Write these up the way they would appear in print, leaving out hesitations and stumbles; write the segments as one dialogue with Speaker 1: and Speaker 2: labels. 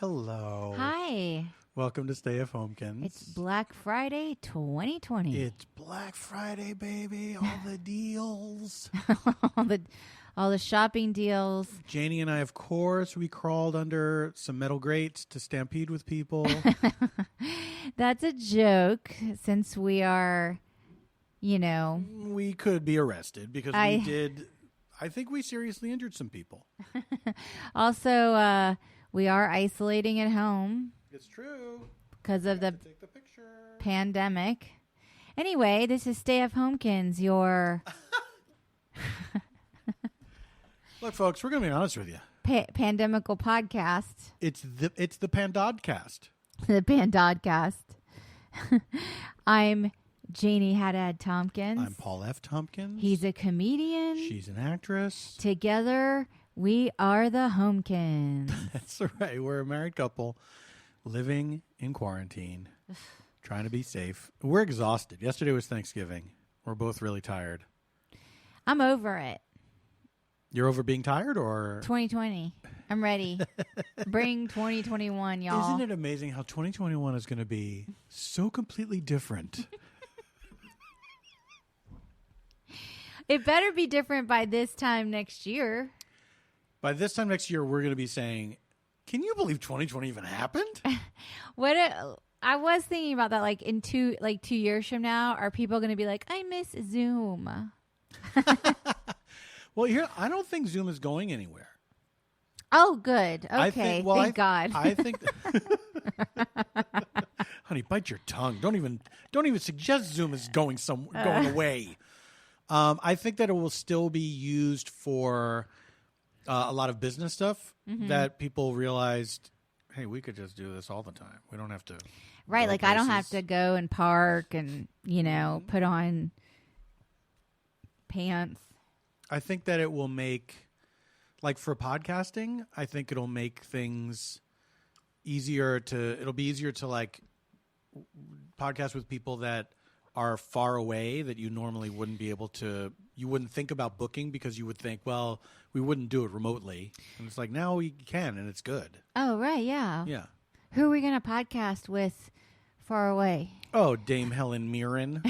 Speaker 1: Hello.
Speaker 2: Hi.
Speaker 1: Welcome to stayfhomekins.
Speaker 2: It's Black Friday 2020.
Speaker 1: It's Black Friday, baby. All the deals.
Speaker 2: all the shopping deals.
Speaker 1: Janie and I, of course, we crawled under some metal grates to stampede with people.
Speaker 2: That's a joke since we are,
Speaker 1: We could be arrested because we did. I think we seriously injured some people.
Speaker 2: Also, we are isolating at home.
Speaker 1: It's true.
Speaker 2: Because of the
Speaker 1: take the picture.
Speaker 2: Pandemic. Anyway, this is Stayfhomekins, your
Speaker 1: Look, folks, we're going to be honest with you.
Speaker 2: pandemical podcast.
Speaker 1: It's the Pandodcast.
Speaker 2: The Pandodcast. I'm Janie Haddad Tompkins.
Speaker 1: I'm Paul F. Tompkins.
Speaker 2: He's a comedian.
Speaker 1: She's an actress.
Speaker 2: Together, we are the Homekins.
Speaker 1: That's right. We're a married couple living in quarantine, trying to be safe. We're exhausted. Yesterday was Thanksgiving. We're both really tired.
Speaker 2: I'm over it.
Speaker 1: You're over being tired, or?
Speaker 2: 2020. I'm ready. Bring 2021, y'all.
Speaker 1: Isn't it amazing how 2021 is going to be so completely different?
Speaker 2: It better be different by this time next year.
Speaker 1: By this time next year, we're going to be saying, can you believe 2020 even happened?
Speaker 2: I was thinking about that, like in 2 years from now, are people going to be like, I miss Zoom?
Speaker 1: Well, I don't think Zoom is going anywhere.
Speaker 2: Oh, good. Okay. Thank God.
Speaker 1: I think, honey, bite your tongue. Don't even suggest Zoom is going away. I think that it will still be used for a lot of business stuff that people realized, hey, we could just do this all the time. We don't have to.
Speaker 2: Right. Like, I don't have to go and park and, put on pants.
Speaker 1: I think that it will make, like for podcasting, I think it'll make things easier it'll be easier to like podcast with people that are far away that you normally wouldn't be able to, you wouldn't think about booking because you would think, well, we wouldn't do it remotely. And it's like, now we can, and it's good.
Speaker 2: Oh, right. Yeah.
Speaker 1: Yeah.
Speaker 2: Who are we going to podcast with far away?
Speaker 1: Oh, Dame Helen Mirren.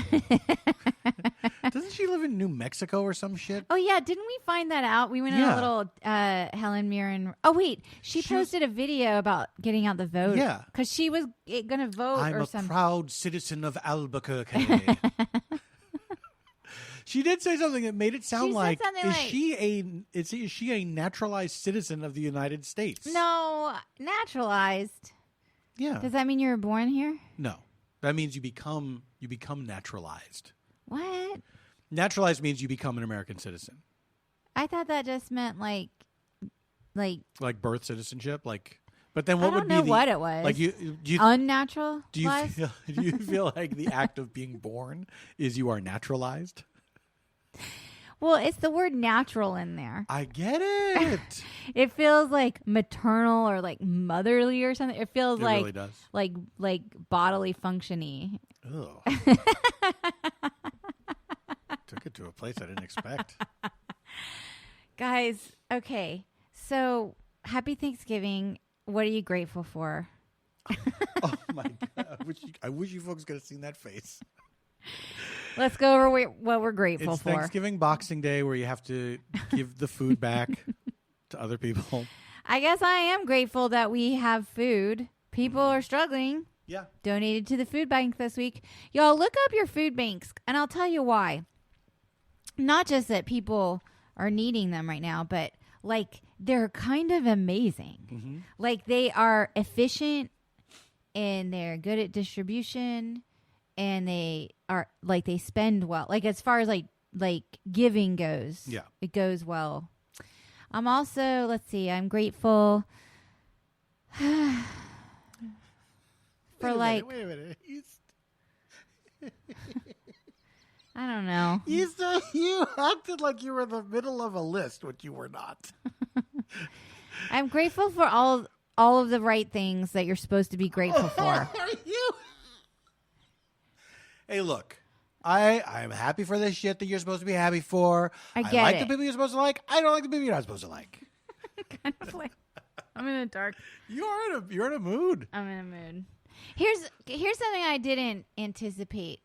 Speaker 1: Doesn't she live in New Mexico or some shit?
Speaker 2: Oh, yeah. Didn't we find that out? We went on a little Helen Mirren. Oh, wait. She posted a video about getting out the vote.
Speaker 1: Yeah.
Speaker 2: Because she was going to vote
Speaker 1: I'm a proud citizen of Albuquerque. She did say something that made it sound like, is she a naturalized citizen of the United States?
Speaker 2: No, naturalized.
Speaker 1: Yeah.
Speaker 2: Does that mean you were born here?
Speaker 1: No. That means you become naturalized.
Speaker 2: What?
Speaker 1: Naturalized means you become an American citizen.
Speaker 2: I thought that just meant like
Speaker 1: birth citizenship, But then what would be
Speaker 2: I don't know what it was.
Speaker 1: Like you
Speaker 2: unnatural?
Speaker 1: Do you feel like the act of being born is you are naturalized?
Speaker 2: Well, it's the word natural in there.
Speaker 1: I get it.
Speaker 2: It feels like maternal or like motherly or something. It feels like
Speaker 1: really does.
Speaker 2: like bodily functiony.
Speaker 1: Ugh. Took it to a place I didn't expect.
Speaker 2: Guys, okay. So, happy Thanksgiving. What are you grateful for?
Speaker 1: Oh my God. I wish you folks could have seen that face.
Speaker 2: Let's go over what we're grateful
Speaker 1: it's
Speaker 2: for.
Speaker 1: Thanksgiving Boxing Day where you have to give the food back to other people.
Speaker 2: I guess I am grateful that we have food. People are struggling.
Speaker 1: Yeah.
Speaker 2: Donated to the food bank this week. Y'all look up your food banks, and I'll tell you why. Not just that people are needing them right now, but like they're kind of amazing. Mm-hmm. Like they are efficient and they're good at distribution and they are like they spend well. Like as far as like giving goes.
Speaker 1: Yeah.
Speaker 2: It goes well. I'm also, let's see, I'm grateful for
Speaker 1: Wait a minute.
Speaker 2: I don't know.
Speaker 1: You acted like you were in the middle of a list, which you were not.
Speaker 2: I'm grateful for all of the right things that you're supposed to be grateful for.
Speaker 1: Are you? Hey, look. I'm happy for this shit that you're supposed to be happy for.
Speaker 2: I like
Speaker 1: the people you're supposed to like. I don't like the people you're not supposed to like.
Speaker 2: Kind of like I'm in a dark.
Speaker 1: You're in a mood.
Speaker 2: I'm in a mood. Here's something I didn't anticipate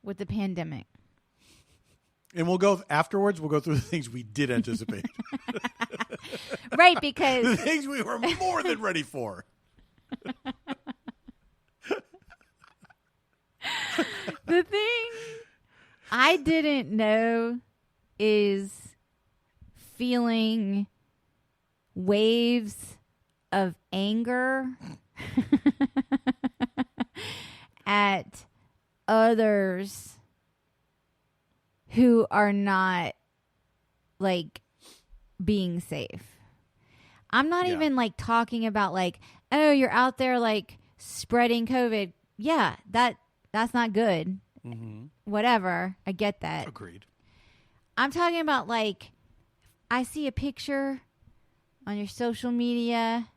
Speaker 2: with the pandemic.
Speaker 1: And we'll go afterwards. We'll go through the things we did anticipate.
Speaker 2: Right, because
Speaker 1: the things we were more than ready for.
Speaker 2: The thing I didn't know is feeling waves of anger at others who are not like being safe. I'm not even like talking about like, oh, you're out there like spreading COVID. Yeah, that's not good. Mm-hmm. Whatever. I get that.
Speaker 1: Agreed.
Speaker 2: I'm talking about like, I see a picture on your social media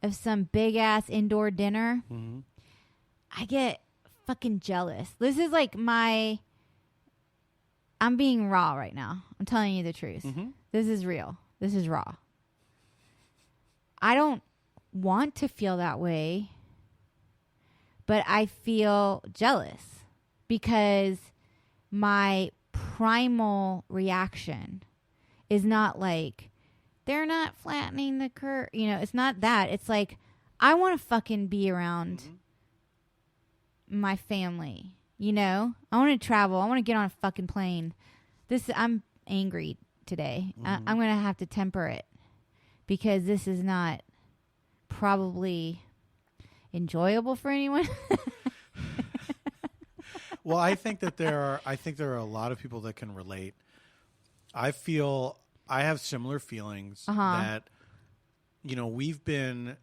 Speaker 2: of some big ass indoor dinner. Mm-hmm. I get fucking jealous. This is like I'm being raw right now. I'm telling you the truth. Mm-hmm. This is real. This is raw. I don't want to feel that way, but I feel jealous because my primal reaction is not like, they're not flattening the curve. You know, it's not that. It's like, I want to fucking be around my family. You know, I want to travel. I want to get on a fucking plane. I'm angry today. Mm-hmm. I'm going to have to temper it because this is not probably enjoyable for anyone.
Speaker 1: Well, I think there are a lot of people that can relate. I have similar feelings that, you know, we've been,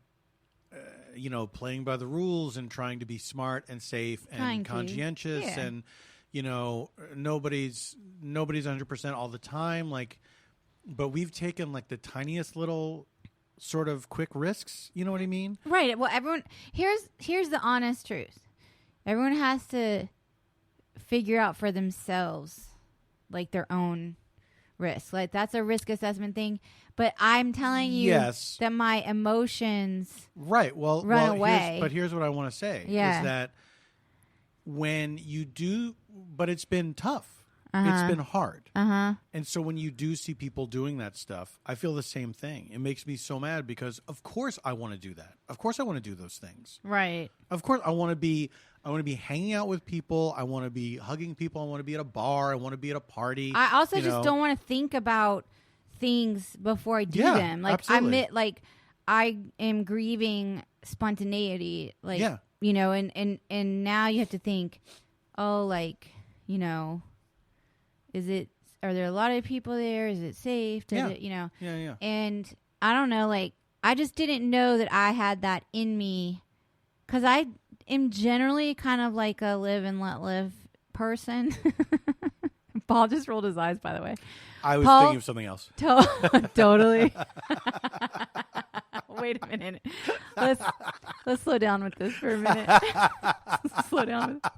Speaker 1: playing by the rules and trying to be smart and safe and conscientious and, you know, nobody's 100% all the time. Like, but we've taken like the tiniest little sort of quick risks. You know what I mean?
Speaker 2: Right. Well, everyone, here's the honest truth. Everyone has to figure out for themselves, like their own risk. Like that's a risk assessment thing. But I'm telling you that my emotions run away.
Speaker 1: Here's what I want to say is that when you do, but it's been tough. It's been hard. And so when you do see people doing that stuff, I feel the same thing. It makes me so mad because of course I want to do that. Of course I want to do those things.
Speaker 2: Right.
Speaker 1: Of course I want to be hanging out with people. I want to be hugging people. I want to be at a bar. I want to be at a party.
Speaker 2: I also just don't want to think about things before I do them. Like absolutely. I am grieving spontaneity. Like you know, and now you have to think, oh, like, you know, are there a lot of people there? Is it safe? You know?
Speaker 1: Yeah.
Speaker 2: And I don't know, like, I just didn't know that I had that in me because I am generally kind of like a live and let live person. Paul just rolled his eyes, by the way.
Speaker 1: I was thinking of something else.
Speaker 2: Totally. Wait a minute. Let's slow down with this for a minute. Slow down with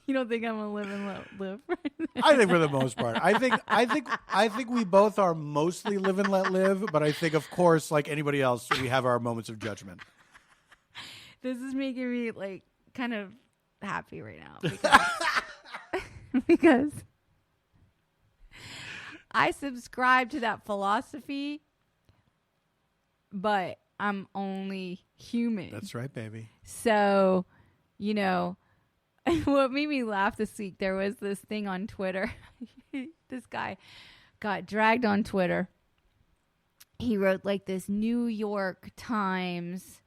Speaker 2: You don't think I'm gonna live and let live?
Speaker 1: I think for the most part. I think we both are mostly live and let live, but I think, of course, like anybody else, we have our moments of judgment.
Speaker 2: This is making me like kind of happy right now because I subscribe to that philosophy, but I'm only human.
Speaker 1: That's right, baby.
Speaker 2: So, you know, what made me laugh this week, there was this thing on Twitter. This guy got dragged on Twitter. He wrote like this New York Times.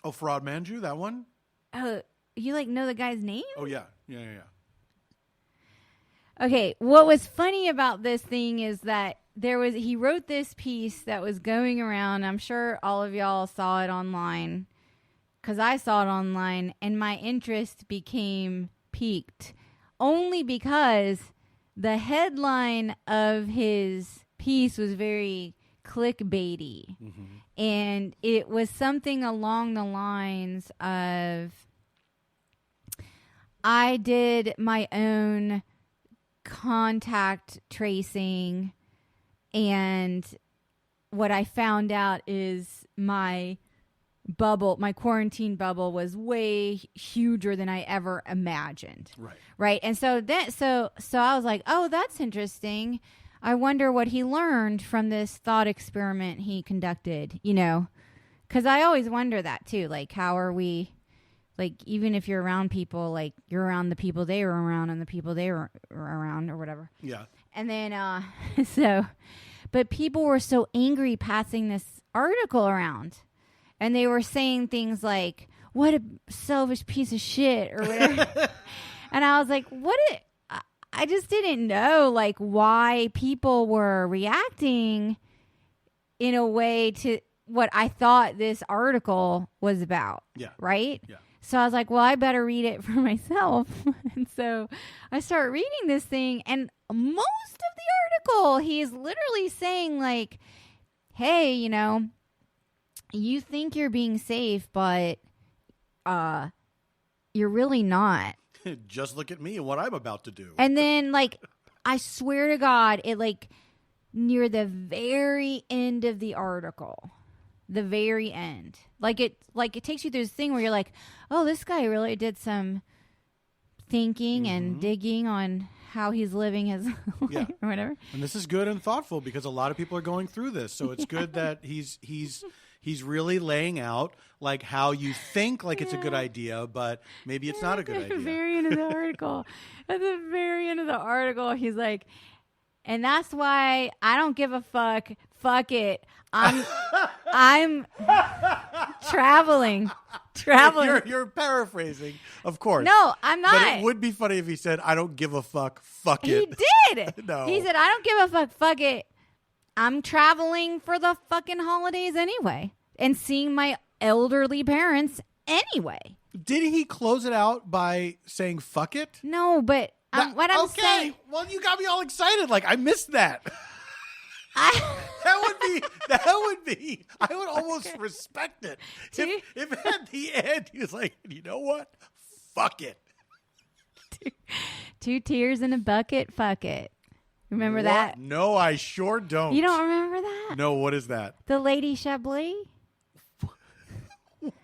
Speaker 1: Oh, Fraud Manju, that one?
Speaker 2: You like know the guy's name?
Speaker 1: Oh, yeah.
Speaker 2: Okay, what was funny about this thing is that he wrote this piece that was going around. I'm sure all of y'all saw it online because I saw it online and my interest became piqued only because the headline of his piece was very clickbaity. Mm-hmm. And it was something along the lines of, I did my own contact tracing and what I found out is my quarantine bubble was way huger than I ever imagined. Right. And so I was like, oh, that's interesting. I wonder what he learned from this thought experiment he conducted, because I always wonder that too. Like, how are we, like, even if you're around people, like you're around the people they were around and the people they were around or whatever.
Speaker 1: Yeah.
Speaker 2: And then, but people were so angry passing this article around. And they were saying things like, what a selfish piece of shit or whatever. And I was like, I just didn't know, like, why people were reacting in a way to what I thought this article was about.
Speaker 1: Yeah.
Speaker 2: Right?
Speaker 1: Yeah.
Speaker 2: So I was like, well, I better read it for myself. And so I start reading this thing, and most of the article, he's literally saying, like, hey, you think you're being safe, but you're really not.
Speaker 1: Just look at me and what I'm about to do.
Speaker 2: And then, like, I swear to God, it, like, near the very end of the article, the very end, it takes you through this thing where you're like, oh, this guy really did some thinking and digging on how he's living his life or whatever.
Speaker 1: And this is good and thoughtful because a lot of people are going through this. So it's good that he's really laying out, like, how you think like it's a good idea, but maybe it's not a good idea.
Speaker 2: At the very end of the article. At the very end of the article, he's like, and that's why I don't give a fuck. Fuck it. I'm traveling.
Speaker 1: You're paraphrasing, of course.
Speaker 2: No, I'm not.
Speaker 1: But it would be funny if he said, I don't give a fuck. Fuck it.
Speaker 2: He did.
Speaker 1: No.
Speaker 2: He said, I don't give a fuck. Fuck it. I'm traveling for the fucking holidays anyway and seeing my elderly parents anyway.
Speaker 1: Did he close it out by saying fuck it?
Speaker 2: No, but what I'm saying.
Speaker 1: Okay, well, you got me all excited. Like, I missed that. That would be. I would almost respect it. If at the end he was like, you know what? Fuck it.
Speaker 2: Two tears in a bucket. Fuck it. Remember
Speaker 1: what?
Speaker 2: that?
Speaker 1: No, I sure don't.
Speaker 2: You don't remember that?
Speaker 1: No, what is that?
Speaker 2: The Lady Chablis.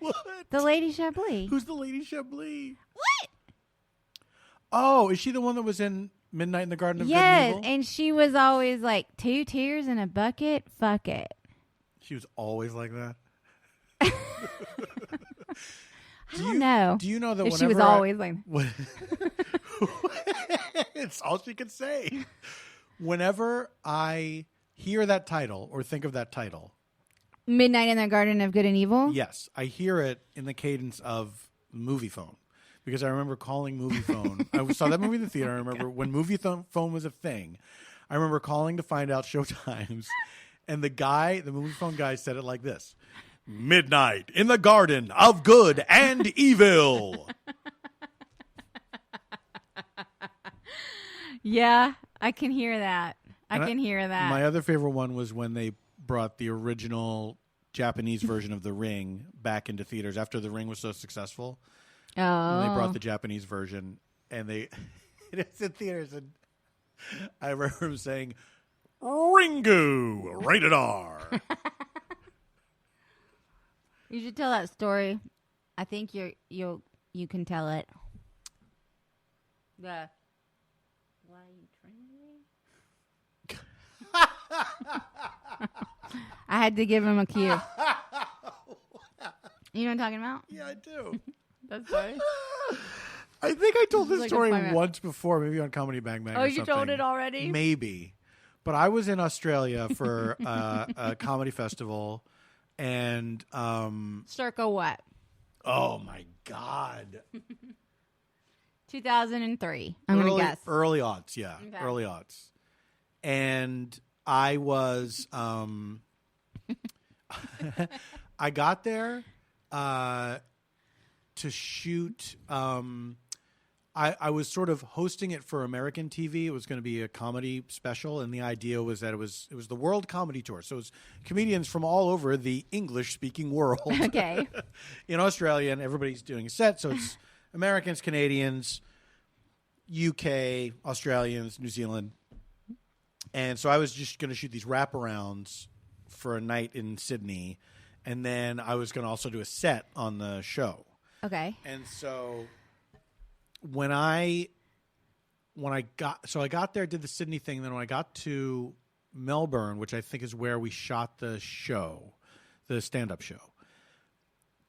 Speaker 1: What?
Speaker 2: The Lady Chablis.
Speaker 1: Who's the Lady Chablis?
Speaker 2: What?
Speaker 1: Oh, is she the one that was in Midnight in the Garden of Good
Speaker 2: and
Speaker 1: Evil?
Speaker 2: Yes, and she was always like, 2 tears in a bucket, fuck it.
Speaker 1: She was always like that?
Speaker 2: I don't know.
Speaker 1: Do you know that
Speaker 2: if
Speaker 1: whenever
Speaker 2: she was always like
Speaker 1: it's all she could say. Whenever I hear that title or think of that title,
Speaker 2: Midnight in the Garden of Good and Evil?
Speaker 1: yes, I hear it in the cadence of Movie Phone. Because I remember calling Movie Phone. I saw that movie in the theater. I remember when Movie Phone was a thing. I remember calling to find out showtimes. And the Movie Phone guy said it like this. Midnight in the Garden of Good and Evil.
Speaker 2: Yeah, I can hear that. I can hear that.
Speaker 1: My other favorite one was when they brought the original Japanese version of The Ring back into theaters after The Ring was so successful.
Speaker 2: Oh.
Speaker 1: And they brought the Japanese version, and it's in theaters, and I remember him saying, Ringu, rated R.
Speaker 2: You should tell that story. I think you can tell it. Why are you trying? I had to give him a cue. You know what I'm talking about?
Speaker 1: Yeah, I do.
Speaker 2: That's funny.
Speaker 1: I think I told this
Speaker 2: like
Speaker 1: story once before, maybe on Comedy Bang Bang.
Speaker 2: Oh,
Speaker 1: or
Speaker 2: you
Speaker 1: something.
Speaker 2: told it already?
Speaker 1: Maybe. But I was in Australia for a comedy festival, and
Speaker 2: circa what?
Speaker 1: Oh my God.
Speaker 2: 2003. I'm gonna guess.
Speaker 1: Early aughts, yeah.
Speaker 2: Okay.
Speaker 1: Early aughts. And I was I got there to shoot. I was sort of hosting it for American TV. It was going to be a comedy special, and the idea was that it was the World Comedy Tour. So it was comedians from all over the English-speaking world.
Speaker 2: Okay.
Speaker 1: In Australia, and everybody's doing a set. So it's Americans, Canadians, UK, Australians, New Zealand. And so I was just going to shoot these wraparounds for a night in Sydney, and then I was going to also do a set on the show.
Speaker 2: Okay.
Speaker 1: And so when I got there, did the Sydney thing. Then when I got to Melbourne, which I think is where we shot the show, the stand-up show,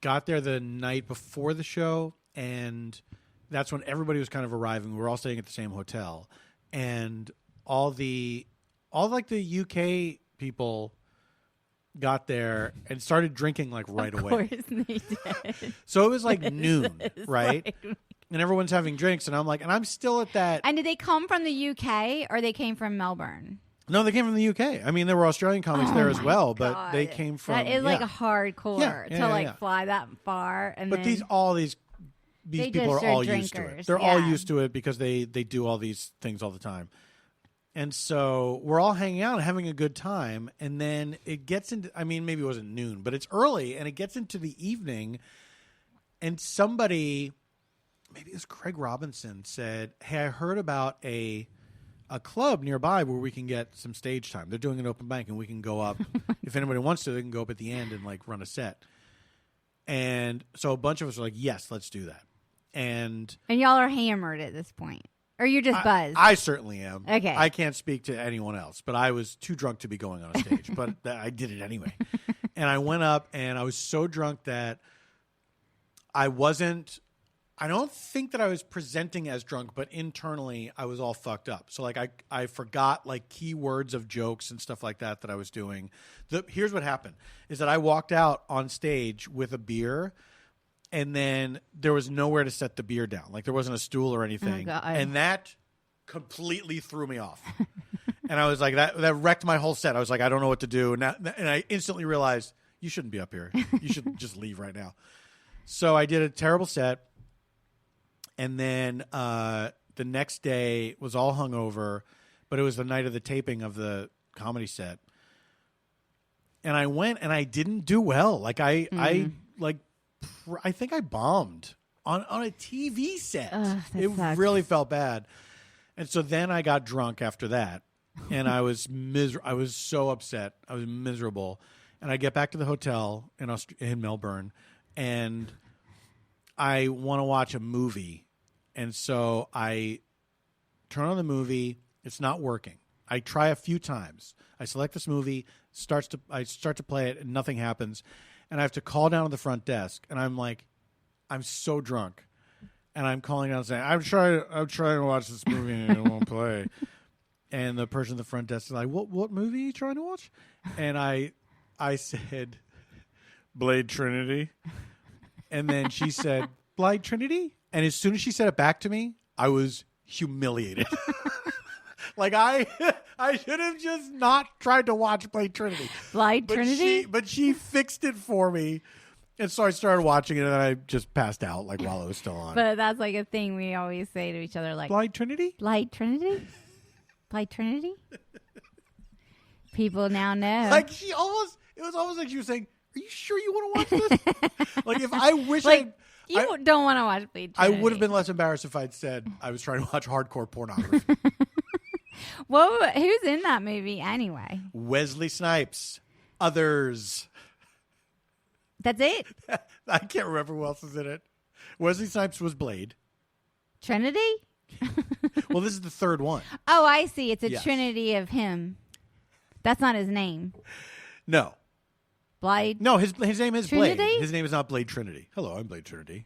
Speaker 1: got there the night before the show, and that's when everybody was kind of arriving. We were all staying at the same hotel, and all the UK people got there and started drinking like right away.
Speaker 2: Of course they did.
Speaker 1: So it was like noon, right? And everyone's having drinks, and I'm like, and I'm still at that.
Speaker 2: And did they come from the UK or they came from Melbourne?
Speaker 1: No, they came from the UK. I mean, there were Australian comics there as well, but they came from.
Speaker 2: That is like hardcore to fly that far, and
Speaker 1: but
Speaker 2: then
Speaker 1: these people are all used to it. They're all used to it because they do all these things all the time. And so we're all hanging out and having a good time. And then it gets into, I mean, maybe it wasn't noon, but it's early and it gets into the evening. And somebody, maybe it was Craig Robinson, said, hey, I heard about a club nearby where we can get some stage time. They're doing an open mic and we can go up. If anybody wants to, they can go up at the end and like run a set. And so a bunch of us are like, yes, let's do that. And
Speaker 2: y'all are hammered at this point. Or you're just buzzed?
Speaker 1: I certainly am.
Speaker 2: Okay.
Speaker 1: I can't speak to anyone else, but I was too drunk to be going on a stage. But I did it anyway. And I went up, and I was so drunk that I don't think that I was presenting as drunk, but internally I was all fucked up. So like I forgot like key words of jokes and stuff like that I was doing. Here's what happened, is that I walked out on stage with a beer, and then there was nowhere to set the beer down. Like there wasn't a stool or anything.
Speaker 2: Oh, God.
Speaker 1: And that completely threw me off. And I was like, that wrecked my whole set. I was like, I don't know what to do. And I instantly realized, you shouldn't be up here. You should just leave right now. So I did a terrible set. And then the next day was all hungover, but it was the night of the taping of the comedy set. And I went and I didn't do well. Like I think I bombed on a TV set. It
Speaker 2: sucks.
Speaker 1: Really felt bad. And so then I got drunk after that, and I was I was so upset. I was miserable. And I get back to the hotel in Melbourne, and I want to watch a movie. And so I turn on the movie. It's not working. I try a few times. I select this movie. I start to play it, and nothing happens. And I have to call down to the front desk, and I'm like, I'm so drunk, and I'm calling down saying, I'm trying to watch this movie and it won't play. And the person at the front desk is like, what movie are you trying to watch? And I said, Blade Trinity. And then she said, Blade Trinity? And as soon as she said it back to me, I was humiliated. Like I should have just not tried to watch Blade Trinity.
Speaker 2: Trinity?
Speaker 1: But she fixed it for me. And so I started watching it, and then I just passed out like while it was still on.
Speaker 2: But that's like a thing we always say to each other, like
Speaker 1: Blade Trinity?
Speaker 2: Blade Trinity? Blade Trinity? People now know.
Speaker 1: Like it was almost like she was saying, are you sure you want to watch this? Like if I wish
Speaker 2: you don't want to watch Blade Trinity.
Speaker 1: I would have been less embarrassed if I'd said I was trying to watch hardcore pornography.
Speaker 2: Well, who's in that movie anyway?
Speaker 1: Wesley Snipes. Others.
Speaker 2: That's it?
Speaker 1: I can't remember who else is in it. Wesley Snipes was Blade.
Speaker 2: Trinity?
Speaker 1: Well, this is the third one.
Speaker 2: Oh, I see. It's a
Speaker 1: Yes.
Speaker 2: trinity of him. That's not his name.
Speaker 1: No.
Speaker 2: Blade?
Speaker 1: No, his name is
Speaker 2: Trinity?
Speaker 1: Blade. His name is not Blade Trinity. Hello, I'm Blade Trinity.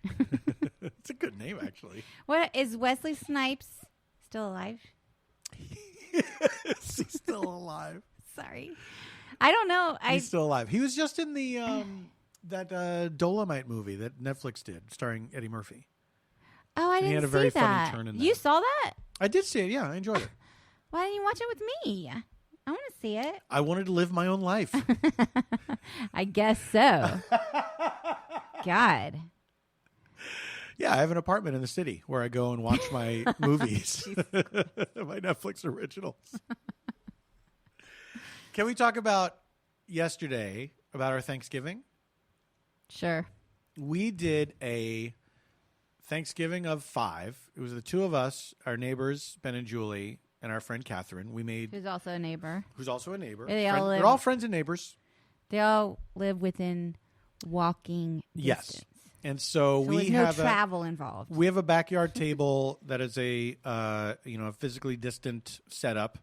Speaker 1: It's a good name, actually.
Speaker 2: What is Wesley Snipes still alive?
Speaker 1: Is he still alive?
Speaker 2: Sorry. I don't know.
Speaker 1: He's still alive. He was just in the that Dolomite movie that Netflix did, starring Eddie Murphy.
Speaker 2: Oh, I didn't see that.
Speaker 1: He had a very funny turn in that.
Speaker 2: You saw that?
Speaker 1: I did see it. Yeah, I enjoyed it.
Speaker 2: Why didn't you watch it with me? I want to see it.
Speaker 1: I wanted to live my own life.
Speaker 2: I guess so. God.
Speaker 1: Yeah, I have an apartment in the city where I go and watch my movies, my Netflix originals. Can we talk about yesterday, about our Thanksgiving?
Speaker 2: Sure.
Speaker 1: We did a Thanksgiving of 5. It was the two of us, our neighbors, Ben and Julie, and our friend Catherine.
Speaker 2: Who's also a neighbor.
Speaker 1: Who's also a neighbor.
Speaker 2: They're all
Speaker 1: friends and neighbors.
Speaker 2: They all live within walking distance.
Speaker 1: Yes. And so we
Speaker 2: have travel involved.
Speaker 1: We have a backyard table that is a physically distant setup.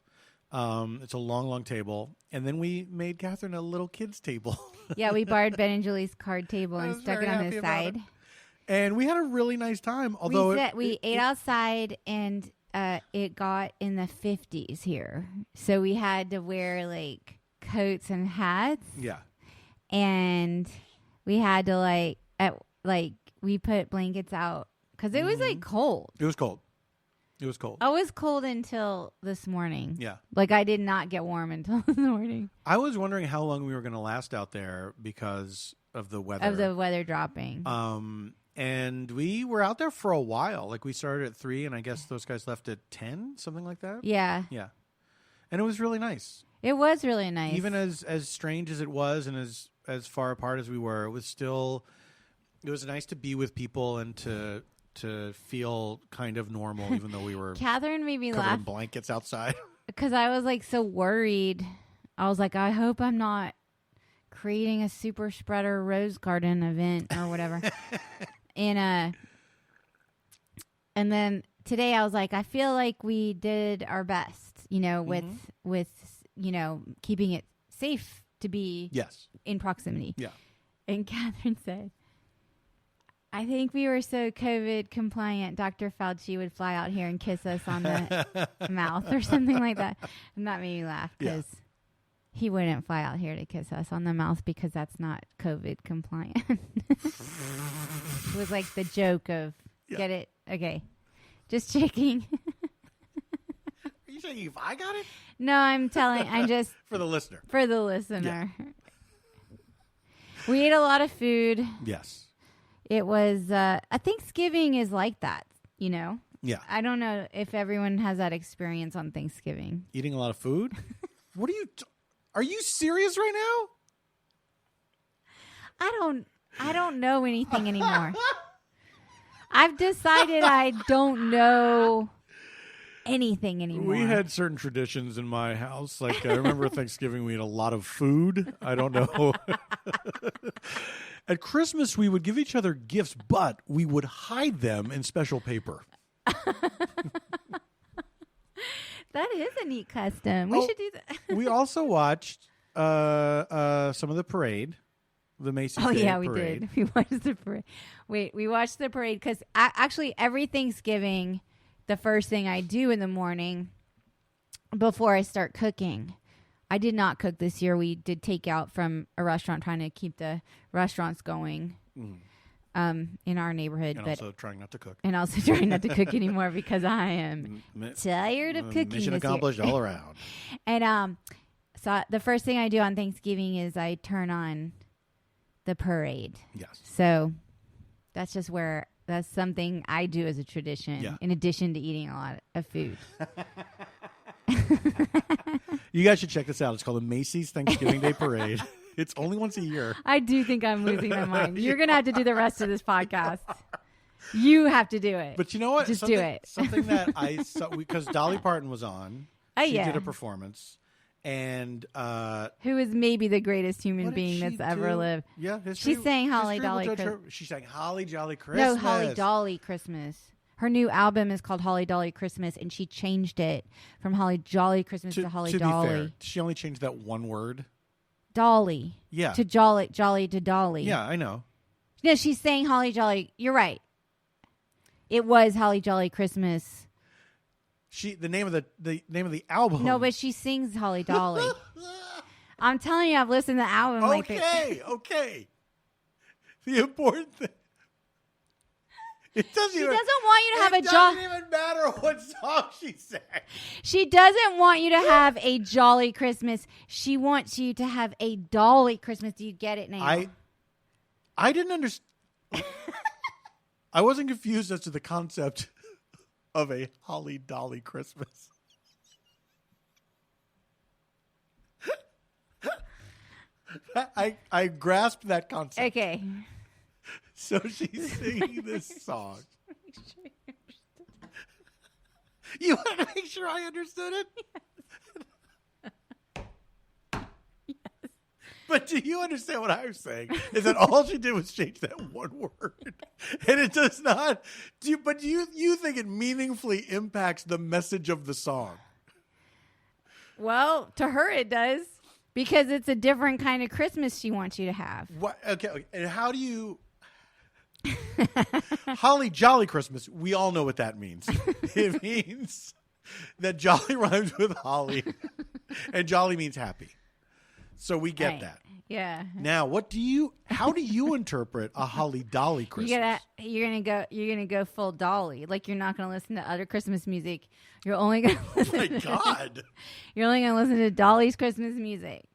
Speaker 1: It's a long table, and then we made Catherine a little kids table.
Speaker 2: Yeah, we borrowed Ben and Julie's card table and stuck it on the side.
Speaker 1: And we had a really nice time. Although
Speaker 2: we ate outside, and it got in the 50s here, so we had to wear like coats and hats.
Speaker 1: Yeah,
Speaker 2: and we had to we put blankets out because it was like cold.
Speaker 1: It was cold. It was cold.
Speaker 2: I was cold until this morning.
Speaker 1: Yeah.
Speaker 2: Like I did not get warm until this morning.
Speaker 1: I was wondering how long we were going to last out there because of the weather.
Speaker 2: Of the weather dropping.
Speaker 1: And we were out there for a while. Like we started at 3 and I guess those guys left at 10, something like that.
Speaker 2: Yeah.
Speaker 1: Yeah. And it was really nice.
Speaker 2: It was really nice.
Speaker 1: Even as strange as it was and as far apart as we were, it was nice to be with people and to feel kind of normal, even though we were
Speaker 2: Catherine made me
Speaker 1: covered
Speaker 2: laugh
Speaker 1: in blankets outside.
Speaker 2: Because I was like so worried. I was like, I hope I'm not creating a super spreader rose garden event or whatever. And then today I was like, I feel like we did our best, with keeping it safe to be in proximity.
Speaker 1: Yeah.
Speaker 2: And Catherine said, I think we were so COVID compliant, Dr. Fauci would fly out here and kiss us on the mouth or something like that. And that made me laugh because he wouldn't fly out here to kiss us on the mouth because that's not COVID compliant. It was like the joke of, get it? Okay. Just checking.
Speaker 1: Are you saying if I got it?
Speaker 2: No, I'm just.
Speaker 1: For the listener.
Speaker 2: For the listener. Yeah. We ate a lot of food.
Speaker 1: Yes.
Speaker 2: It was, a Thanksgiving is like that, Yeah. I don't know if everyone has that experience on Thanksgiving.
Speaker 1: Eating a lot of food? What are you serious right
Speaker 2: now? I don't know anything anymore. I've decided I don't know anything anymore.
Speaker 1: We had certain traditions in my house. Like I remember Thanksgiving, we ate a lot of food. I don't know. At Christmas, we would give each other gifts, but we would hide them in special paper.
Speaker 2: That is a neat custom. We should do that.
Speaker 1: We also watched some of the parade, the Macy's Day
Speaker 2: yeah, we
Speaker 1: parade.
Speaker 2: did. We watched the parade. We watched the parade because actually every Thanksgiving, the first thing I do in the morning before I start cooking. I did not cook this year. We did take out from a restaurant, trying to keep the restaurants going in our neighborhood.
Speaker 1: And also trying not to cook.
Speaker 2: And also trying not to cook anymore because I am tired of cooking
Speaker 1: Mission
Speaker 2: this
Speaker 1: accomplished
Speaker 2: year.
Speaker 1: all around.
Speaker 2: And so the first thing I do on Thanksgiving is I turn on the parade.
Speaker 1: Yes.
Speaker 2: So that's something I do as a tradition in addition to eating a lot of food.
Speaker 1: You guys should check this out. It's called the Macy's Thanksgiving Day Parade. It's only once a year.
Speaker 2: I do think I'm losing my mind. You're going to have to do the rest of this podcast. You have to do it.
Speaker 1: But you know what?
Speaker 2: Just do it.
Speaker 1: Something that I saw, because Dolly Parton was on. She did a performance. And
Speaker 2: who is maybe the greatest human being that's ever lived.
Speaker 1: Yeah.
Speaker 2: She sang Holly Dolly Christmas.
Speaker 1: She sang Holly Jolly Christmas.
Speaker 2: No, Holly Dolly Christmas. Her new album is called Holly Dolly Christmas, and she changed it from Holly Jolly Christmas to Holly Dolly.
Speaker 1: Be fair, she only changed that one word.
Speaker 2: Dolly.
Speaker 1: Yeah.
Speaker 2: To Jolly to Dolly.
Speaker 1: Yeah, I know.
Speaker 2: No, she's saying Holly Jolly. You're right. It was Holly Jolly Christmas.
Speaker 1: The name of the album.
Speaker 2: No, but she sings Holly Dolly. I'm telling you, I've listened to the album.
Speaker 1: Okay. The important thing. She doesn't
Speaker 2: want you to have a
Speaker 1: jolly. It doesn't even matter what song she sang.
Speaker 2: She doesn't want you to have a jolly Christmas. She wants you to have a dolly Christmas. Do you get it now?
Speaker 1: I didn't understand. I wasn't confused as to the concept of a Holly Dolly Christmas. I grasped that concept.
Speaker 2: Okay.
Speaker 1: So she's singing this song. You want to make sure I understood it?
Speaker 2: Yes.
Speaker 1: But do you understand what I'm saying? Is that all she did was change that one word, and it does not. Do you think it meaningfully impacts the message of the song?
Speaker 2: Well, to her it does, because it's a different kind of Christmas she wants you to have.
Speaker 1: What? Okay. And how do you? Holly Jolly Christmas. We all know what that means. It means that jolly rhymes with holly, and jolly means happy. So we get that.
Speaker 2: Yeah.
Speaker 1: Now, how do you interpret a holly dolly Christmas?
Speaker 2: You're gonna go full dolly. Like, you're not gonna listen to other Christmas music. You're only gonna listen.
Speaker 1: Oh my God.
Speaker 2: You're only gonna listen to Dolly's Christmas music.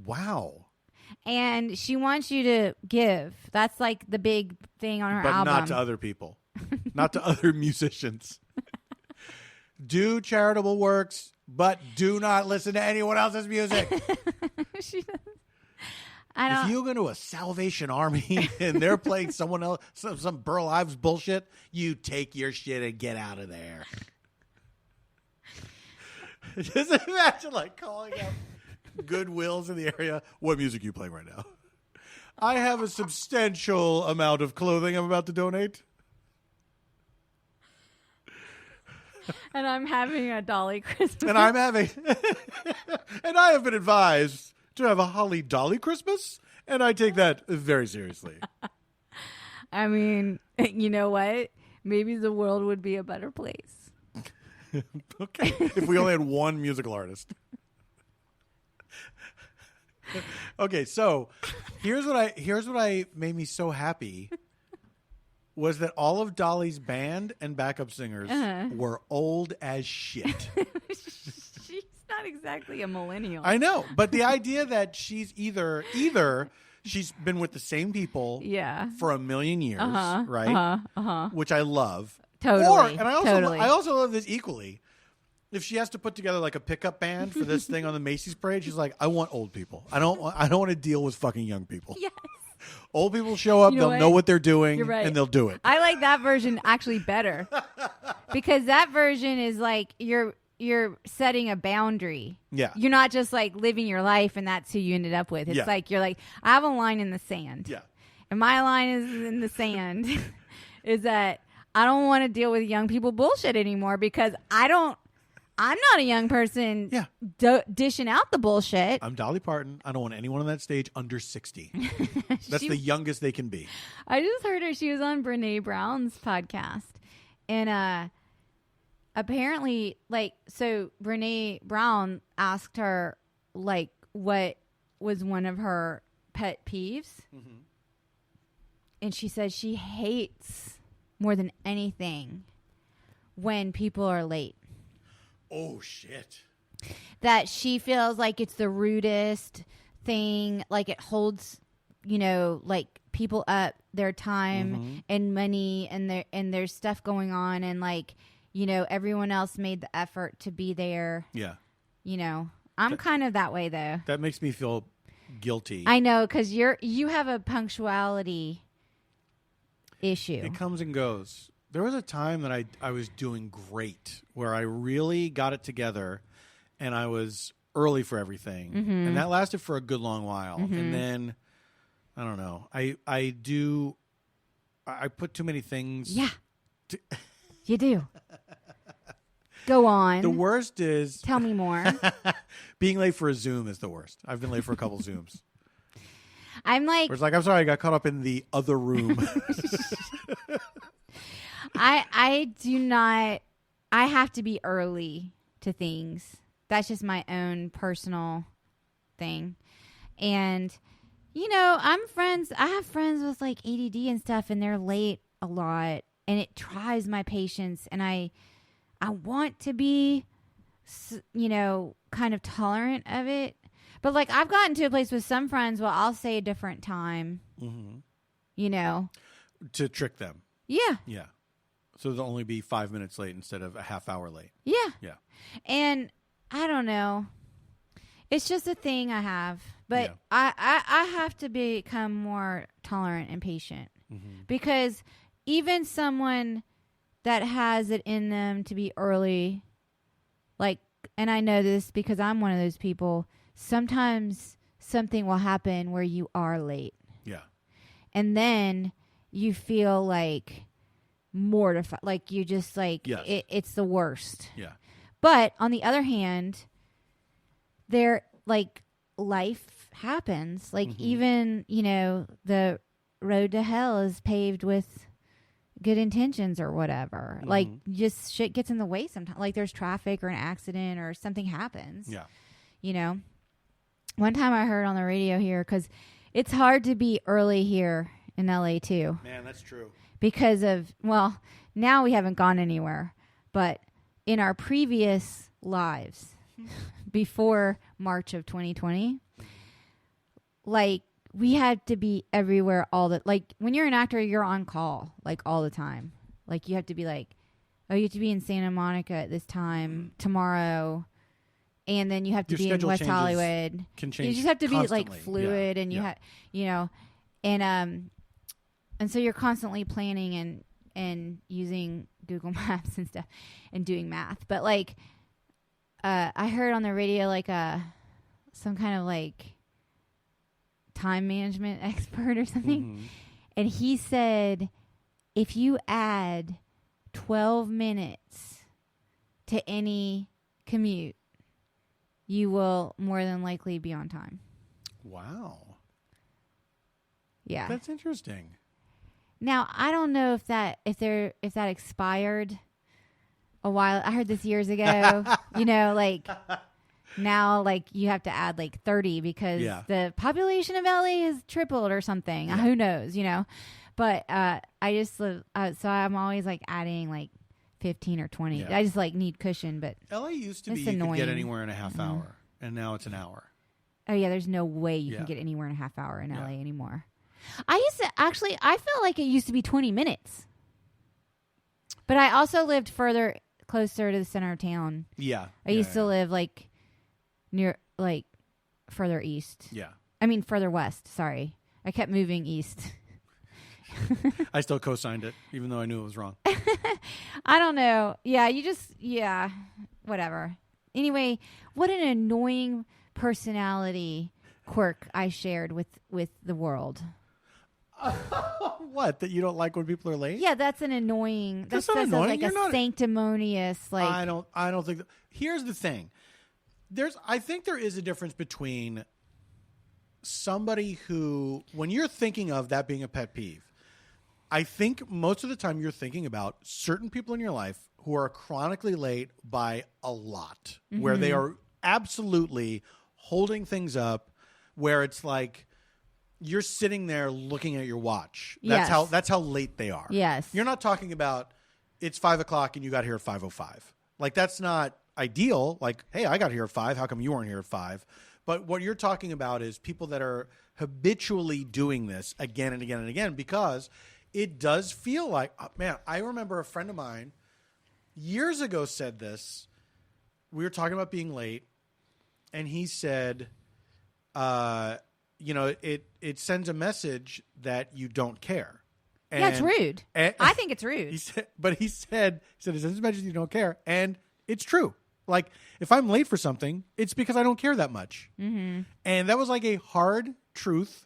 Speaker 1: Wow.
Speaker 2: And she wants you to give. That's like the big thing on her album.
Speaker 1: But not to other people. Not to other musicians. Do charitable works, but do not listen to anyone else's music. If you go to a Salvation Army and they're playing someone else, some Burl Ives bullshit, you take your shit and get out of there. Just imagine like calling out Goodwills in the area. What music are you playing right now? I have a substantial amount of clothing I'm about to donate.
Speaker 2: And I'm having a Dolly Christmas.
Speaker 1: And I have been advised to have a holly dolly Christmas, and I take that very seriously.
Speaker 2: I mean, you know what? Maybe the world would be a better place.
Speaker 1: Okay. If we only had one musical artist. Okay, so here's what I made me so happy was that all of Dolly's band and backup singers were old as shit.
Speaker 2: She's not exactly a millennial.
Speaker 1: I know, but the idea that she's either she's been with the same people for a million years, right? Which I love.
Speaker 2: Totally.
Speaker 1: And I also love this equally. If she has to put together like a pickup band for this thing on the Macy's parade, she's like, I want old people. I don't want to deal with fucking young people.
Speaker 2: Yes.
Speaker 1: Old people show up, they'll know what they're doing, and they'll do it.
Speaker 2: I like that version actually better. Because that version is like you're setting a boundary.
Speaker 1: Yeah.
Speaker 2: You're not just like living your life and that's who you ended up with. It's like you're like, I have a line in the sand.
Speaker 1: Yeah.
Speaker 2: And my line is in the sand is that I don't want to deal with young people bullshit anymore because I'm not a young person dishing out the bullshit.
Speaker 1: I'm Dolly Parton. I don't want anyone on that stage under 60. That's the youngest they can be.
Speaker 2: I just heard her. She was on Brene Brown's podcast. And apparently, so Brene Brown asked her, what was one of her pet peeves. Mm-hmm. And she said she hates more than anything when people are late.
Speaker 1: Oh, shit.
Speaker 2: That she feels like it's the rudest thing. Like it holds, people up their time and money and there's stuff going on. And everyone else made the effort to be there. Yeah. I'm kind of that way though.
Speaker 1: That makes me feel guilty.
Speaker 2: I know. 'Cause you have a punctuality issue.
Speaker 1: It comes and goes. There was a time that I was doing great where I really got it together and I was early for everything. Mm-hmm. And that lasted for a good long while. Mm-hmm. And then, I don't know, I put too many things.
Speaker 2: Yeah. You do. Go on.
Speaker 1: The worst is.
Speaker 2: Tell me more.
Speaker 1: Being late for a Zoom is the worst. I've been late for a couple Zooms.
Speaker 2: I'm like.
Speaker 1: Where it's like, I'm sorry, I got caught up in the other room.
Speaker 2: I do not. I have to be early to things. That's just my own personal thing. And, I'm friends. I have friends with ADD and stuff, and they're late a lot. And it tries my patience. And I want to be, kind of tolerant of it. But, I've gotten to a place with some friends where I'll say a different time,
Speaker 1: to trick them.
Speaker 2: Yeah.
Speaker 1: Yeah. So they'll only be 5 minutes late instead of a half hour late.
Speaker 2: Yeah.
Speaker 1: Yeah.
Speaker 2: And I don't know. It's just a thing I have. But I have to become more tolerant and patient. Mm-hmm. Because even someone that has it in them to be early, and I know this because I'm one of those people, sometimes something will happen where you are late.
Speaker 1: Yeah.
Speaker 2: And then you feel like mortified. Like you just like,
Speaker 1: Yes.
Speaker 2: it's the worst.
Speaker 1: Yeah.
Speaker 2: But on the other hand, there, like, life happens. Like, even, you know, the road to hell is paved with good intentions or whatever. Like, just shit gets in the way sometimes. Like, there's traffic or an accident or something happens.
Speaker 1: Yeah.
Speaker 2: You know? One time I heard on the radio here, because it's hard to be early here in LA too.
Speaker 1: Man, that's true.
Speaker 2: Because of, well, now we haven't gone anywhere. But in our previous lives, before March of 2020, like, we had to be everywhere like, when you're an actor, you're on call, like, all the time. Like, you have to be like, oh, you have to be in Santa Monica at this time tomorrow. And then you have to be in West Hollywood.
Speaker 1: Can change.
Speaker 2: You just have to be
Speaker 1: constantly.
Speaker 2: like fluid, and you have, you know, and so you're constantly planning and using Google Maps and stuff and doing math. But like, I heard on the radio like some kind of like time management expert or something, and he said if you add 12 minutes to any commute, you will more than likely be on time.
Speaker 1: Wow.
Speaker 2: Yeah.
Speaker 1: That's interesting.
Speaker 2: Now, I don't know if that expired a while. I heard this years ago. You know, like, now, like, you have to add like 30 because the population of LA has tripled or something. Yeah. Who knows, you know? But I just live, so I'm always like adding like 15 or 20. Yeah. I just like need cushion, but
Speaker 1: LA used to be you could get anywhere in a half hour, and now it's an hour.
Speaker 2: Oh yeah, there's no way you can get anywhere in a half hour in LA anymore. I felt like it used to be 20 minutes. But I also lived closer to the center of town.
Speaker 1: Yeah.
Speaker 2: I used to live like near, like, further east.
Speaker 1: Yeah.
Speaker 2: I mean, further west. Sorry. I kept moving east.
Speaker 1: I still co-signed it, even though I knew it was wrong.
Speaker 2: I don't know. Yeah, whatever. Anyway, what an annoying personality quirk I shared with the world.
Speaker 1: What? That you don't like when people are late?
Speaker 2: Yeah, that's an annoying.
Speaker 1: That's not annoying.
Speaker 2: Like a sanctimonious. Like,
Speaker 1: I don't think. Here's the thing. I think there is a difference between somebody who, when you're thinking of that being a pet peeve, I think most of the time you're thinking about certain people in your life who are chronically late by a lot, where they are absolutely holding things up, where it's like you're sitting there looking at your watch. That's how late they are.
Speaker 2: Yes.
Speaker 1: You're not talking about it's 5:00 and you got here at 5:05. Like, that's not ideal. Like, hey, I got here at 5. How come you weren't here at 5? But what you're talking about is people that are habitually doing this again and again and again, because it does feel like, man, I remember a friend of mine years ago said this. We were talking about being late, and he said, it sends a message that you don't care. And,
Speaker 2: yeah, it's rude. I think it's rude.
Speaker 1: He said it sends a message that you don't care, and it's true. Like, if I'm late for something, it's because I don't care that much. Mm-hmm. And that was like a hard truth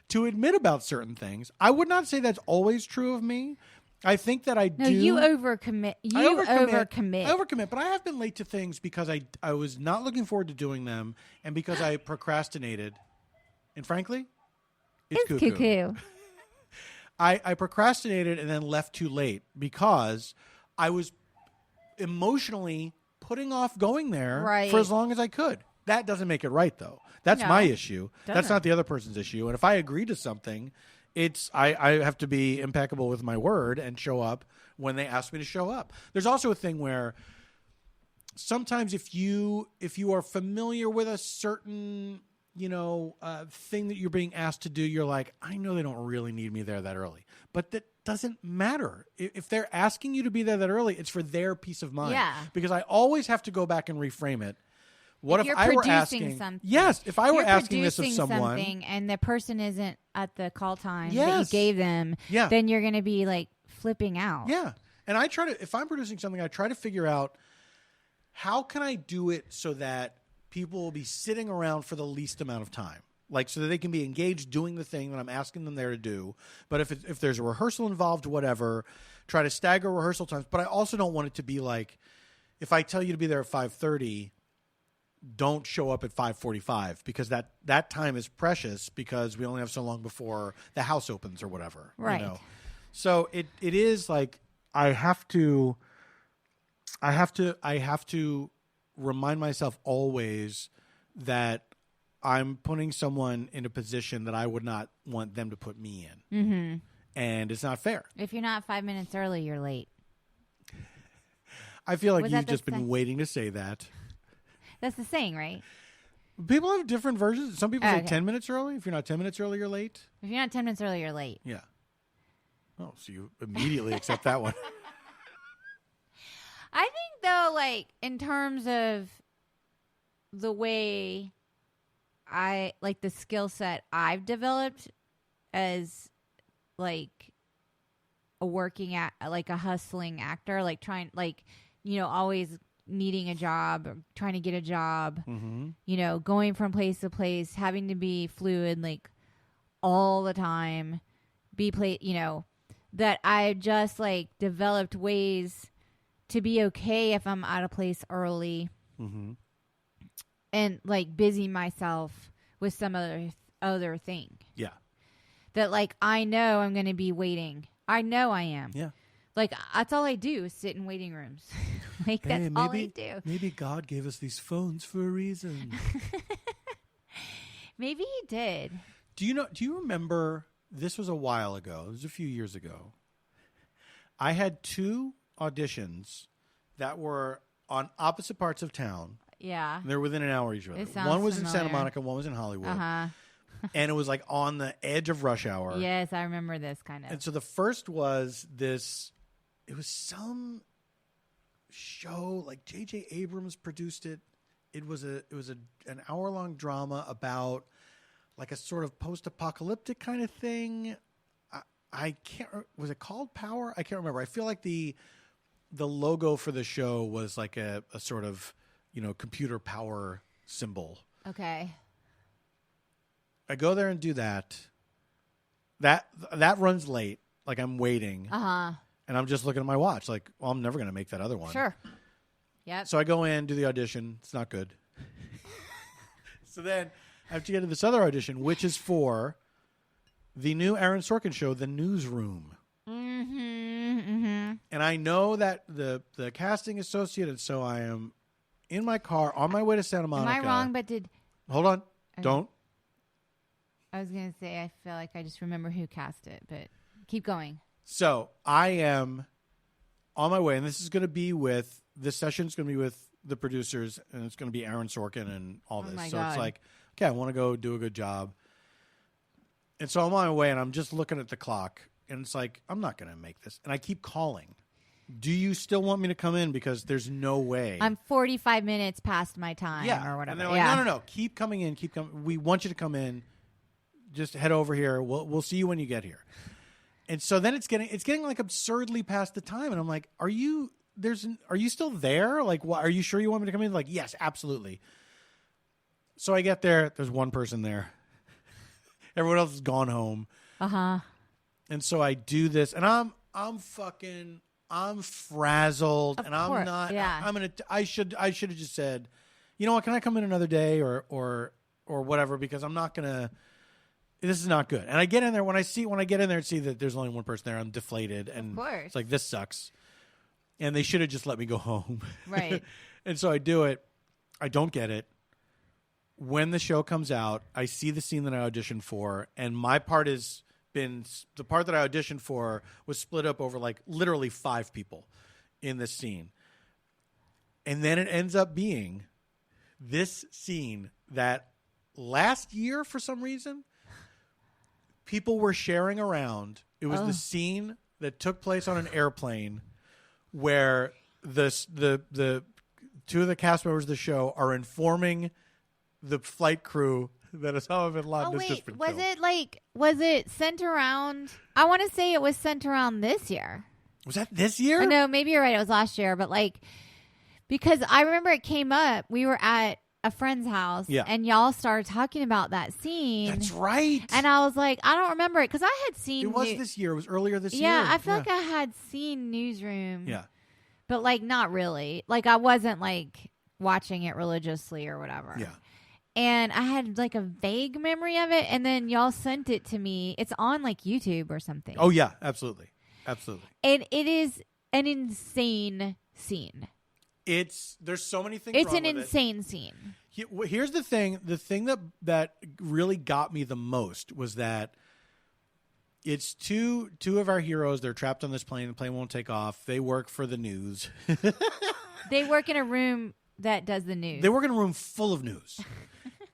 Speaker 1: to admit about certain things. I would not say that's always true of me. I think that I do.
Speaker 2: No, you overcommit. I
Speaker 1: overcommit, but I have been late to things because I was not looking forward to doing them, and because I procrastinated. And frankly, it's cuckoo. I procrastinated and then left too late because I was emotionally putting off going there for as long as I could. That doesn't make it right, though. That's my issue. That's not the other person's issue. And if I agree to something, I have to be impeccable with my word and show up when they ask me to show up. There's also a thing where sometimes if you are familiar with a certain thing that you're being asked to do, you're like, I know they don't really need me there that early. But that doesn't matter. If they're asking you to be there that early, it's for their peace of mind.
Speaker 2: Yeah.
Speaker 1: Because I always have to go back and reframe it. What if I were asking
Speaker 2: something?
Speaker 1: Yes, if I were asking this of someone
Speaker 2: and the person isn't at the call time that you gave them, then you're going to be like flipping out.
Speaker 1: Yeah. And if I'm producing something, I try to figure out how can I do it so that people will be sitting around for the least amount of time. Like, so that they can be engaged doing the thing that I'm asking them there to do. But if there's a rehearsal involved, whatever, try to stagger rehearsal times. But I also don't want it to be like, if I tell you to be there at 5:30, don't show up at 5:45 because that time is precious because we only have so long before the house opens or whatever.
Speaker 2: Right.
Speaker 1: You know? So it is like I have to remind myself always that I'm putting someone in a position that I would not want them to put me in.
Speaker 2: Mm-hmm.
Speaker 1: And it's not fair.
Speaker 2: If you're not 5 minutes early, you're late.
Speaker 1: I feel like you've just been waiting to say that.
Speaker 2: That's the saying, right?
Speaker 1: People have different versions. Some people say 10 minutes early. If you're not 10 minutes early, you're late.
Speaker 2: If you're not 10 minutes early, you're late.
Speaker 1: Yeah. Oh, so you immediately accept that one.
Speaker 2: I think, though, like, in terms of the way I, like, the skill set I've developed as, like, a working like a hustling actor, like trying, like, you know, always needing a job or trying to get a job, you know, going from place to place, having to be fluid, like, all the time, you know, that I just, like, developed ways to be okay if I'm out of place early and, like, busy myself with some other thing.
Speaker 1: Yeah.
Speaker 2: That, like, I know I'm going to be waiting. I know I am.
Speaker 1: Yeah.
Speaker 2: Like, that's all I do is sit in waiting rooms. Like, that's all I do.
Speaker 1: Maybe God gave us these phones for a reason.
Speaker 2: Maybe he did.
Speaker 1: Do you remember, this was a while ago, it was a few years ago, I had 2 auditions that were on opposite parts of town.
Speaker 2: Yeah.
Speaker 1: They're within an hour of each other. One was in Santa Monica, one was in Hollywood. And it was like on the edge of rush hour.
Speaker 2: Yes, I remember this kind of.
Speaker 1: And so the first was this, it was some show, like J.J. Abrams produced it. It was an hour-long drama about like a sort of post-apocalyptic kind of thing. I can't, was it called Power? I can't remember. I feel like the logo for the show was like a sort of, you know, computer power symbol.
Speaker 2: Okay.
Speaker 1: I go there and do that. That runs late. Like, I'm waiting. And I'm just looking at my watch. Like, well, I'm never going to make that other one.
Speaker 2: Sure. Yep.
Speaker 1: So I go in, do the audition. It's not good. So then I have to get to this other audition, which is for the new Aaron Sorkin show, The Newsroom. And I know that the casting associate, so I am in my car on my way to Santa Monica.
Speaker 2: Am I wrong? But
Speaker 1: Hold on. Okay. Don't.
Speaker 2: I was going to say, I feel like I just remember who cast it, but keep going.
Speaker 1: So I am on my way, and this session's going to be with the producers, and it's going to be Aaron Sorkin and all this. So it's like, okay, I want to go do a good job. And so I'm on my way, and I'm just looking at the clock, and it's like, I'm not going to make this. And I keep calling. Do you still want me to come in? Because there's no way.
Speaker 2: I'm 45 minutes past my time or whatever.
Speaker 1: And they're like, no. Keep coming in. Keep coming. We want you to come in. Just head over here. We'll see you when you get here. And so then it's getting like absurdly past the time. And I'm like, are you still there? Like, are you sure you want me to come in? Like, yes, absolutely. So I get there. There's one person there. Everyone else has gone home. And so I do this, and I'm frazzled, and I'm not. Yeah. I should have just said, you know what? Can I come in another day or whatever? Because I'm not gonna. This is not good. And I get in there when I get in there and see that there's only one person there, I'm deflated, and it's like, this sucks. And they should have just let me go home.
Speaker 2: Right.
Speaker 1: And so I do it. I don't get it. When the show comes out, I see the scene that I auditioned for, and my part the part that I auditioned for was split up over like literally 5 people in this scene. And then it ends up being this scene that last year, for some reason, people were sharing around. It was the scene that took place on an airplane where the 2 of the cast members of the show are informing the flight crew that Osama bin Laden has just been killed.
Speaker 2: Was it sent around? I want to say it was sent around this year.
Speaker 1: Was that this year?
Speaker 2: No, maybe you're right. It was last year, but like, because I remember it came up. We were at a friend's house,
Speaker 1: Yeah.
Speaker 2: and y'all started talking about that scene.
Speaker 1: That's right.
Speaker 2: And I was like, I don't remember it because I had seen.
Speaker 1: It was this year. It was earlier this year.
Speaker 2: Yeah, I feel like I had seen Newsroom.
Speaker 1: Yeah.
Speaker 2: But like not really. Like I wasn't like watching it religiously or whatever.
Speaker 1: Yeah.
Speaker 2: And I had like a vague memory of it, and then y'all sent it to me. It's on like YouTube or something.
Speaker 1: Oh yeah, absolutely. Absolutely.
Speaker 2: And it is an insane scene.
Speaker 1: There's so many things
Speaker 2: It's
Speaker 1: wrong
Speaker 2: an
Speaker 1: with
Speaker 2: insane scene.
Speaker 1: Here's the thing. The thing that really got me the most was that it's two of our heroes. They're trapped on this plane. The plane won't take off. They work for the news.
Speaker 2: They work in a room that does the news.
Speaker 1: They work in a room full of news.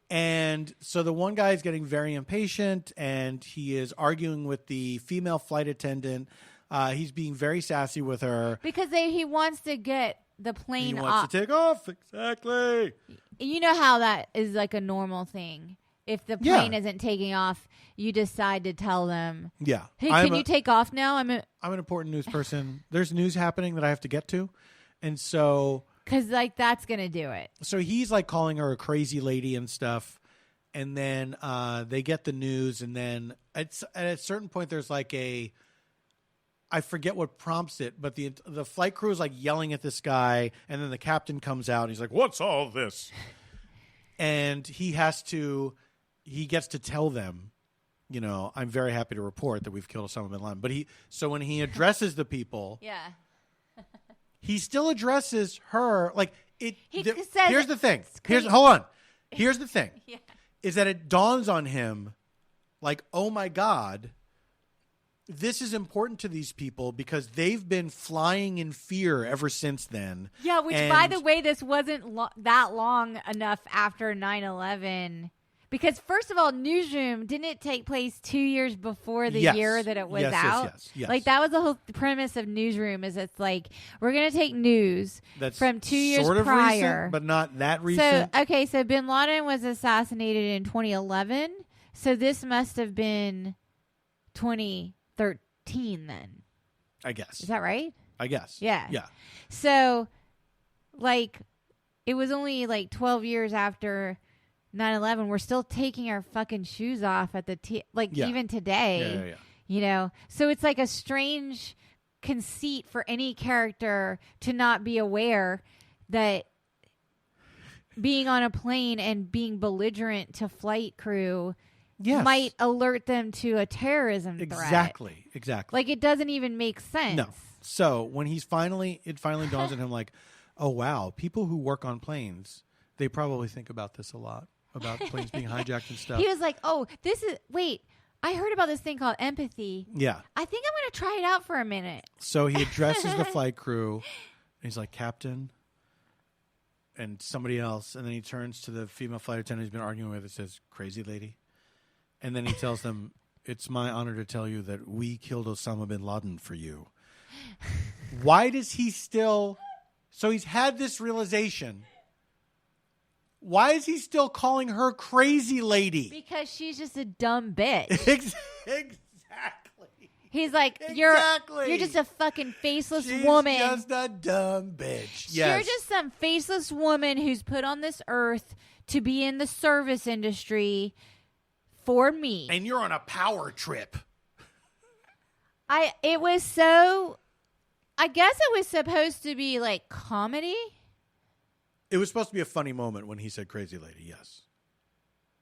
Speaker 1: And so the one guy is getting very impatient, and he is arguing with the female flight attendant. He's being very sassy with her.
Speaker 2: Because he wants to get the plane
Speaker 1: He wants to take off. Exactly.
Speaker 2: You know how that is like a normal thing. If the plane isn't taking off, you decide to tell them,
Speaker 1: yeah,
Speaker 2: hey, can you take off now? I'm
Speaker 1: an important news person. There's news happening that I have to get to. And so...
Speaker 2: Because, like, that's going to do it.
Speaker 1: So he's, like, calling her a crazy lady and stuff. And then they get the news. And then at a certain point, there's, like, I forget what prompts it, but the flight crew is, like, yelling at this guy. And then the captain comes out. And he's like, what's all this? And he gets to tell them, you know, I'm very happy to report that we've killed Osama bin Laden. But so when he addresses the people...
Speaker 2: Yeah.
Speaker 1: He still addresses her like it.
Speaker 2: Says
Speaker 1: here's the thing. Hold on. Here's the thing. Yeah. Is that it dawns on him, like, oh my God, this is important to these people because they've been flying in fear ever since then.
Speaker 2: Yeah. Which, by the way, this wasn't that long enough after 9/11. Because, first of all, Newsroom, didn't it take place 2 years before the year that it was out?
Speaker 1: Yes.
Speaker 2: Like, that was the whole premise of Newsroom is it's like, we're going to take news from 2 years
Speaker 1: sort of
Speaker 2: prior.
Speaker 1: Recent, but not that recent.
Speaker 2: So Bin Laden was assassinated in 2011. So this must have been 2013 then.
Speaker 1: I guess.
Speaker 2: Is that right?
Speaker 1: I guess.
Speaker 2: Yeah.
Speaker 1: Yeah.
Speaker 2: So, like, it was only, like, 12 years after... 9/11, we're still taking our fucking shoes off at the even today.
Speaker 1: Yeah.
Speaker 2: You know, so it's like a strange conceit for any character to not be aware that being on a plane and being belligerent to flight crew might alert them to a terrorism threat.
Speaker 1: Exactly.
Speaker 2: Like, it doesn't even make sense.
Speaker 1: No. So when it finally dawns on him, like, oh wow, people who work on planes, they probably think about this a lot. About planes being hijacked and stuff.
Speaker 2: He was like, oh, I heard about this thing called empathy.
Speaker 1: Yeah.
Speaker 2: I think I'm going to try it out for a minute.
Speaker 1: So he addresses the flight crew. And he's like, Captain, and somebody else. And then he turns to the female flight attendant he's been arguing with and says, crazy lady. And then he tells them, it's my honor to tell you that we killed Osama bin Laden for you. Why does he still... So he's had this realization... Why is he still calling her crazy lady?
Speaker 2: Because she's just a dumb bitch.
Speaker 1: Exactly.
Speaker 2: He's like, you're just a fucking faceless woman.
Speaker 1: She's just a dumb bitch. Yes.
Speaker 2: You're just some faceless woman who's put on this earth to be in the service industry for me.
Speaker 1: And you're on a power trip.
Speaker 2: I guess it was supposed to be like comedy.
Speaker 1: It was supposed to be a funny moment when he said crazy lady, yes.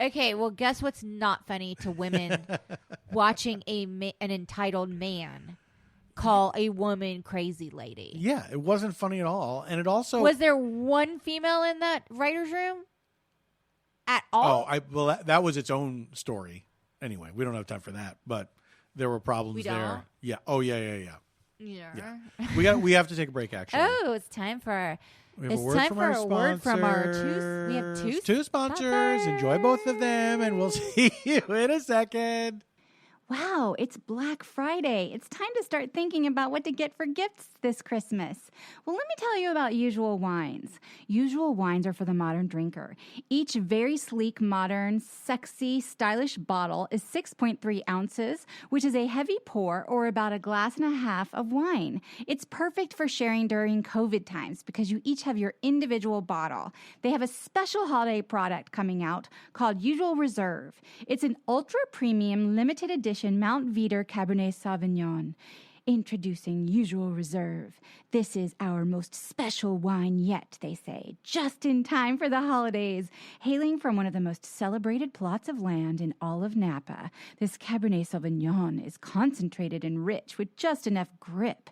Speaker 2: Okay, well, guess what's not funny to women watching an entitled man call a woman crazy lady?
Speaker 1: Yeah, it wasn't funny at all. And it also...
Speaker 2: Was there one female in that writer's room at all?
Speaker 1: That was its own story. Anyway, we don't have time for that, but there were problems there. Yeah. Oh, yeah. We have to take a break, actually.
Speaker 2: Oh, it's time for...
Speaker 1: We have a word from our
Speaker 2: We have
Speaker 1: two sponsors. Enjoy both of them, and we'll see you in a second.
Speaker 3: Wow, it's Black Friday. It's time to start thinking about what to get for gifts this Christmas. Well, let me tell you about Usual Wines. Usual Wines are for the modern drinker. Each very sleek, modern, sexy, stylish bottle is 6.3 ounces, which is a heavy pour or about a glass and a half of wine. It's perfect for sharing during COVID times because you each have your individual bottle. They have a special holiday product coming out called Usual Reserve. It's an ultra-premium, limited edition Mount Veeder Cabernet Sauvignon. Introducing Usual Reserve. This is our most special wine yet, they say, just in time for the holidays. Hailing from one of the most celebrated plots of land in all of Napa, this Cabernet Sauvignon is concentrated and rich with just enough grip.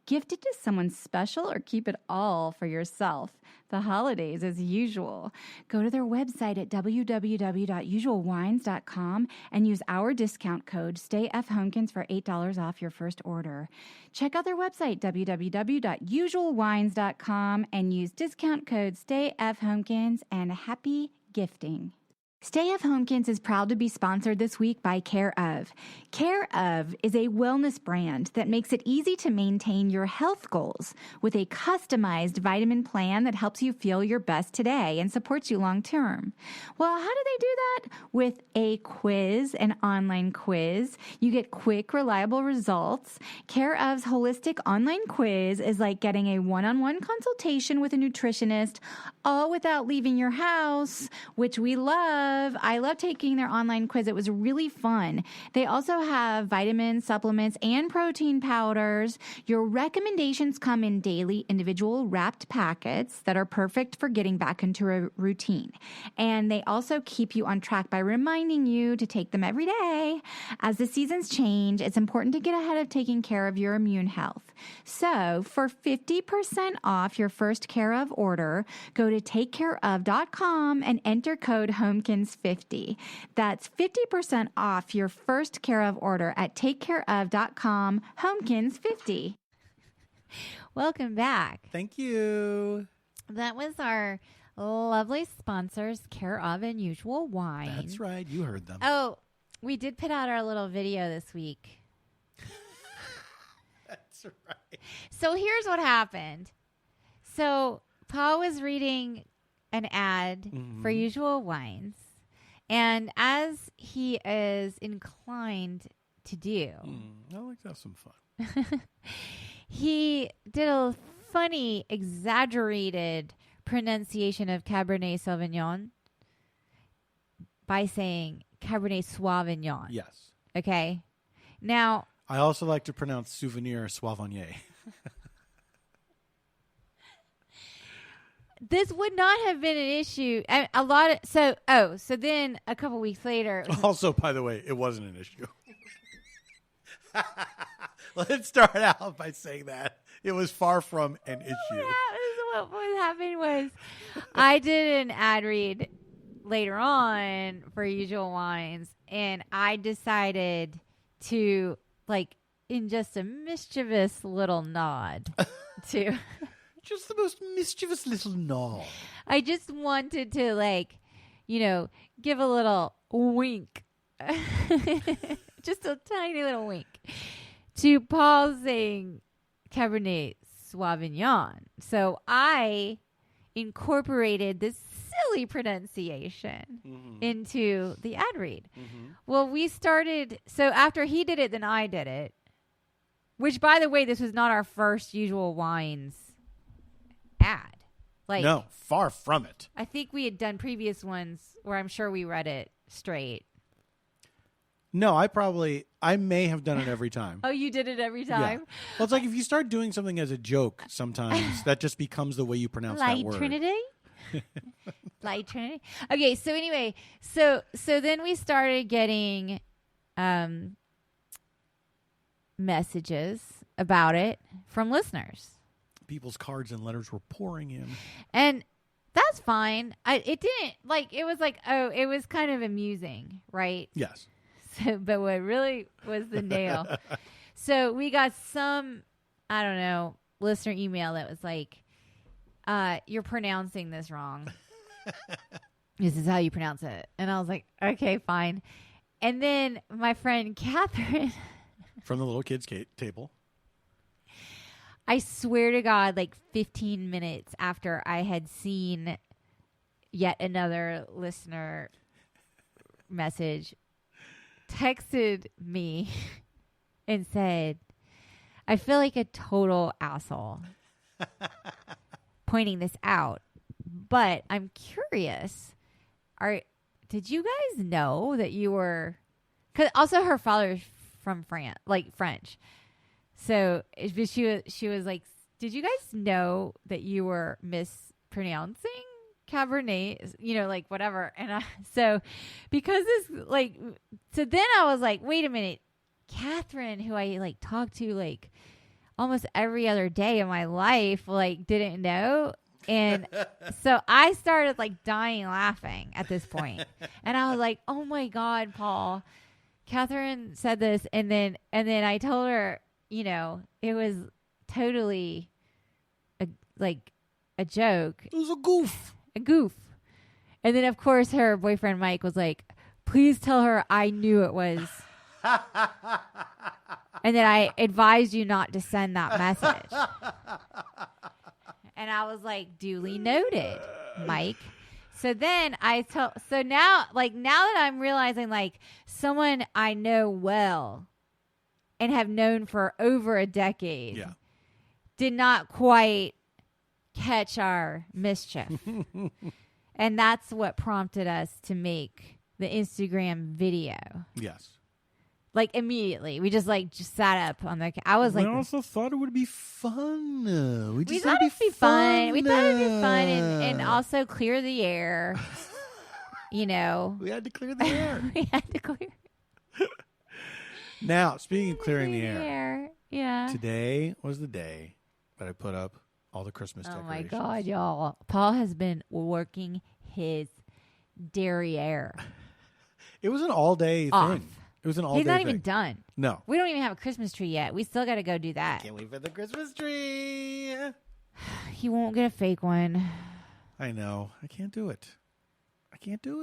Speaker 3: Gift it to someone special or keep it all for yourself. The holidays as usual. Go to their website at www.usualwines.com and use our discount code stayfhomekins for $8 off your first order. Check out their website, www.usualwines.com, and use discount code stayfhomekins, and happy gifting. Stay F Homekins is proud to be sponsored this week by Care Of. Care Of is a wellness brand that makes it easy to maintain your health goals with a customized vitamin plan that helps you feel your best today and supports you long term. Well, how do they do that? With a quiz, an online quiz. You get quick, reliable results. Care Of's holistic online quiz is like getting a one-on-one consultation with a nutritionist, all without leaving your house, which we love. I love taking their online quiz. It was really fun. They also have vitamins, supplements, and protein powders. Your recommendations come in daily, individual wrapped packets that are perfect for getting back into a routine. And they also keep you on track by reminding you to take them every day. As the seasons change, it's important to get ahead of taking care of your immune health. So for 50% off your first Care Of order, go to takecareof.com and enter code HOMEKINS50. That's 50% off your first Care Of order at takecareof.com, HOMEKINS50.
Speaker 2: Welcome back.
Speaker 1: Thank you.
Speaker 2: That was our lovely sponsors, Care Of and Usual Wine.
Speaker 1: That's right. You heard them.
Speaker 2: Oh, we did put out our little video this week.
Speaker 1: That's right.
Speaker 2: So here's what happened. So Paul was reading an ad for Usual Wines. And as he is inclined to do,
Speaker 1: I like to have some fun.
Speaker 2: he did a funny, exaggerated pronunciation of Cabernet Sauvignon by saying Cabernet Sauvignon.
Speaker 1: Yes.
Speaker 2: Okay. Now,
Speaker 1: I also like to pronounce souvenir Sauvignon.
Speaker 2: this would not have been an issue. So then a couple weeks later.
Speaker 1: Also, by the way, it wasn't an issue. Let's start out by saying that. It was far from an issue.
Speaker 2: What was happening was I did an ad read later on for Usual Wines, and I decided to, like, in just a mischievous little nod to...
Speaker 1: Just the most mischievous little nod.
Speaker 2: I just wanted to, like, give a little wink. Just a tiny little wink to Paul saying Cabernet Sauvignon. So I incorporated this silly pronunciation into the ad read. Well, we started. So after he did it, then I did it. Which, by the way, this was not our first Usual Wines ad. Like,
Speaker 1: no, far from it.
Speaker 2: I think we had done previous ones where I'm sure we read it straight.
Speaker 1: No, I may have done it every time.
Speaker 2: Oh, you did it every time?
Speaker 1: Yeah. Well, it's like if you start doing something as a joke, sometimes that just becomes the way you pronounce that word.
Speaker 2: Trinity? Light Trinity? Okay, so anyway, so then we started getting messages about it from listeners.
Speaker 1: People's cards and letters were pouring in.
Speaker 2: And that's fine. It was kind of amusing, right?
Speaker 1: Yes.
Speaker 2: So, but what really was the nail. So we got some, I don't know, listener email that was like, you're pronouncing this wrong. This is how you pronounce it. And I was like, okay, fine. And then my friend Catherine.
Speaker 1: From the little kids' table.
Speaker 2: I swear to God, like 15 minutes after I had seen yet another listener message, texted me and said, I feel like a total asshole pointing this out, but I'm curious. Did you guys know that you were? Because also her father's from France, like French. So she was like, did you guys know that you were mispronouncing Cabernet? You know, like whatever. And so because this like, so then I was like, wait a minute, Catherine, who I like talked to like almost every other day of my life, like didn't know. And so I started like dying laughing at this point. And I was like, oh my God, Paul, Catherine said this. And then I told her, you know, it was totally a joke.
Speaker 1: It was a goof.
Speaker 2: A goof. And then of course her boyfriend Mike was like, please tell her I knew it was. And then I advised you not to send that message. And I was like, duly noted, Mike. So then so now that I'm realizing like someone I know well and have known for over a decade did not quite catch our mischief. And that's what prompted us to make the Instagram video.
Speaker 1: Yes.
Speaker 2: Like immediately, we just sat up on the. I was like,
Speaker 1: we also thought it would be fun. We
Speaker 2: thought it'd be fun. We thought it'd be fun and also clear the air. You know,
Speaker 1: we had to clear the air.
Speaker 2: We had to clear.
Speaker 1: Now, speaking of clearing the air,
Speaker 2: yeah.
Speaker 1: Today was the day that I put up all the Christmas decorations.
Speaker 2: Oh my God, y'all! Paul has been working his derriere.
Speaker 1: It was an all-day thing. It was an all-day
Speaker 2: He's not
Speaker 1: thing.
Speaker 2: even done.
Speaker 1: No.
Speaker 2: We don't even have a Christmas tree yet. We still got to go do that.
Speaker 1: Can't wait for the Christmas tree.
Speaker 2: He won't get a fake one.
Speaker 1: I know. I can't do it.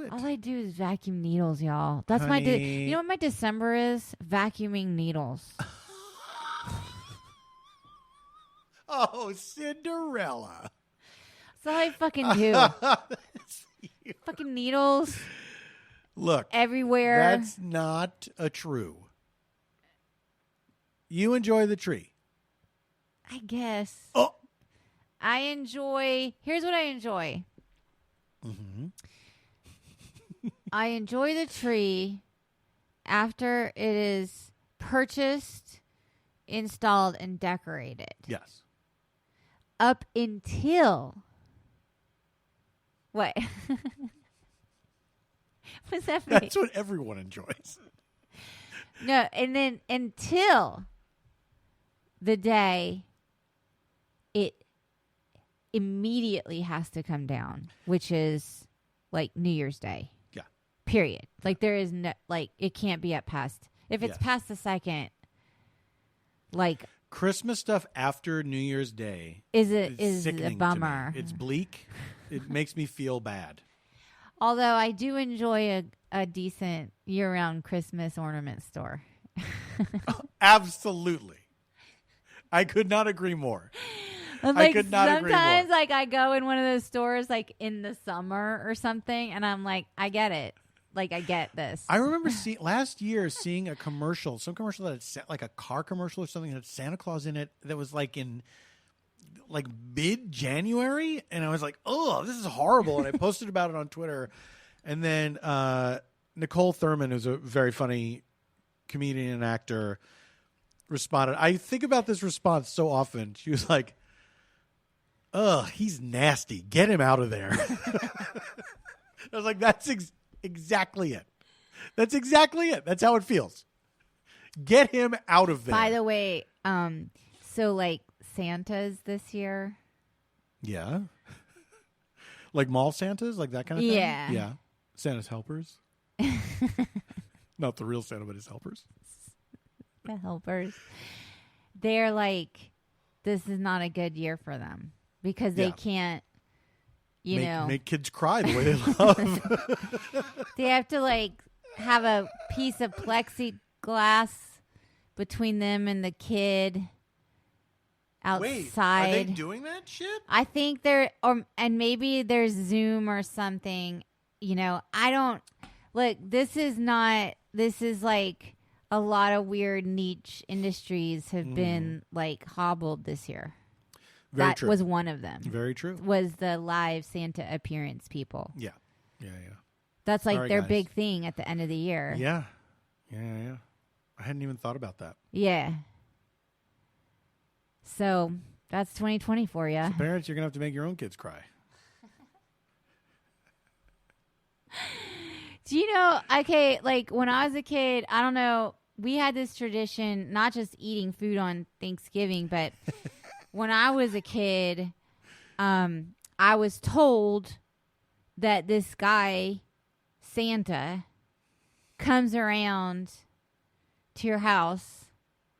Speaker 2: All I do is vacuum needles, y'all. That's
Speaker 1: Honey.
Speaker 2: you know what my December is? Vacuuming needles.
Speaker 1: Oh, Cinderella.
Speaker 2: That's all I fucking do. Fucking needles.
Speaker 1: Look.
Speaker 2: Everywhere.
Speaker 1: That's not a true. You enjoy the tree.
Speaker 2: I guess.
Speaker 1: Oh.
Speaker 2: Here's what I enjoy.
Speaker 1: Mm-hmm.
Speaker 2: I enjoy the tree after it is purchased, installed, and decorated.
Speaker 1: Yes.
Speaker 2: Up until... What? What's that mean?
Speaker 1: That's what everyone enjoys.
Speaker 2: No, and then until the day it immediately has to come down, which is like New Year's Day.
Speaker 1: Yeah.
Speaker 2: Period. Like there is no, like it can't be up past, if it's past the second, like
Speaker 1: Christmas stuff after New Year's Day
Speaker 2: is a
Speaker 1: sickening
Speaker 2: bummer.
Speaker 1: to me. It's bleak. It makes me feel bad.
Speaker 2: Although I do enjoy a decent year-round Christmas ornament store.
Speaker 1: Absolutely. I could not agree more.
Speaker 2: Like
Speaker 1: I could not agree more.
Speaker 2: Sometimes like I go in one of those stores like in the summer or something and I'm like, I get it. Like I get this.
Speaker 1: I remember last year seeing a commercial, some commercial that had like a car commercial or something that had Santa Claus in it that was like in like mid-January, and I was like, oh, this is horrible. And I posted about it on Twitter. And then Nicole Thurman, who's a very funny comedian and actor, responded. I think about this response so often. She was like, ugh, he's nasty. Get him out of there. I was like, that's exactly it. That's exactly it. That's how it feels. Get him out of there.
Speaker 2: By the way, so like Santas this year.
Speaker 1: Yeah. Like mall Santas, like that kind of thing?
Speaker 2: Yeah.
Speaker 1: Yeah. Santa's helpers. Not the real Santa, but his helpers.
Speaker 2: The helpers. They're like, this is not a good year for them because they can't, you know.
Speaker 1: Make kids cry the way they love.
Speaker 2: They have to like have a piece of plexiglass between them and the kid outside.
Speaker 1: Wait, are they doing that shit?
Speaker 2: I think and maybe there's Zoom or something. You know, I don't look. This is like a lot of weird niche industries have been like hobbled this year.
Speaker 1: Very
Speaker 2: that
Speaker 1: true.
Speaker 2: was one of them.
Speaker 1: Very true.
Speaker 2: Was the live Santa appearance people.
Speaker 1: Yeah.
Speaker 2: That's like
Speaker 1: Sorry,
Speaker 2: their
Speaker 1: guys.
Speaker 2: big thing at the end of the year.
Speaker 1: Yeah. I hadn't even thought about that.
Speaker 2: Yeah. So that's 2020 for you.
Speaker 1: So parents, you're going to have to make your own kids cry.
Speaker 2: Do you know, okay, like when I was a kid, I don't know, we had this tradition, not just eating food on Thanksgiving, but when I was a kid, I was told that this guy, Santa, comes around to your house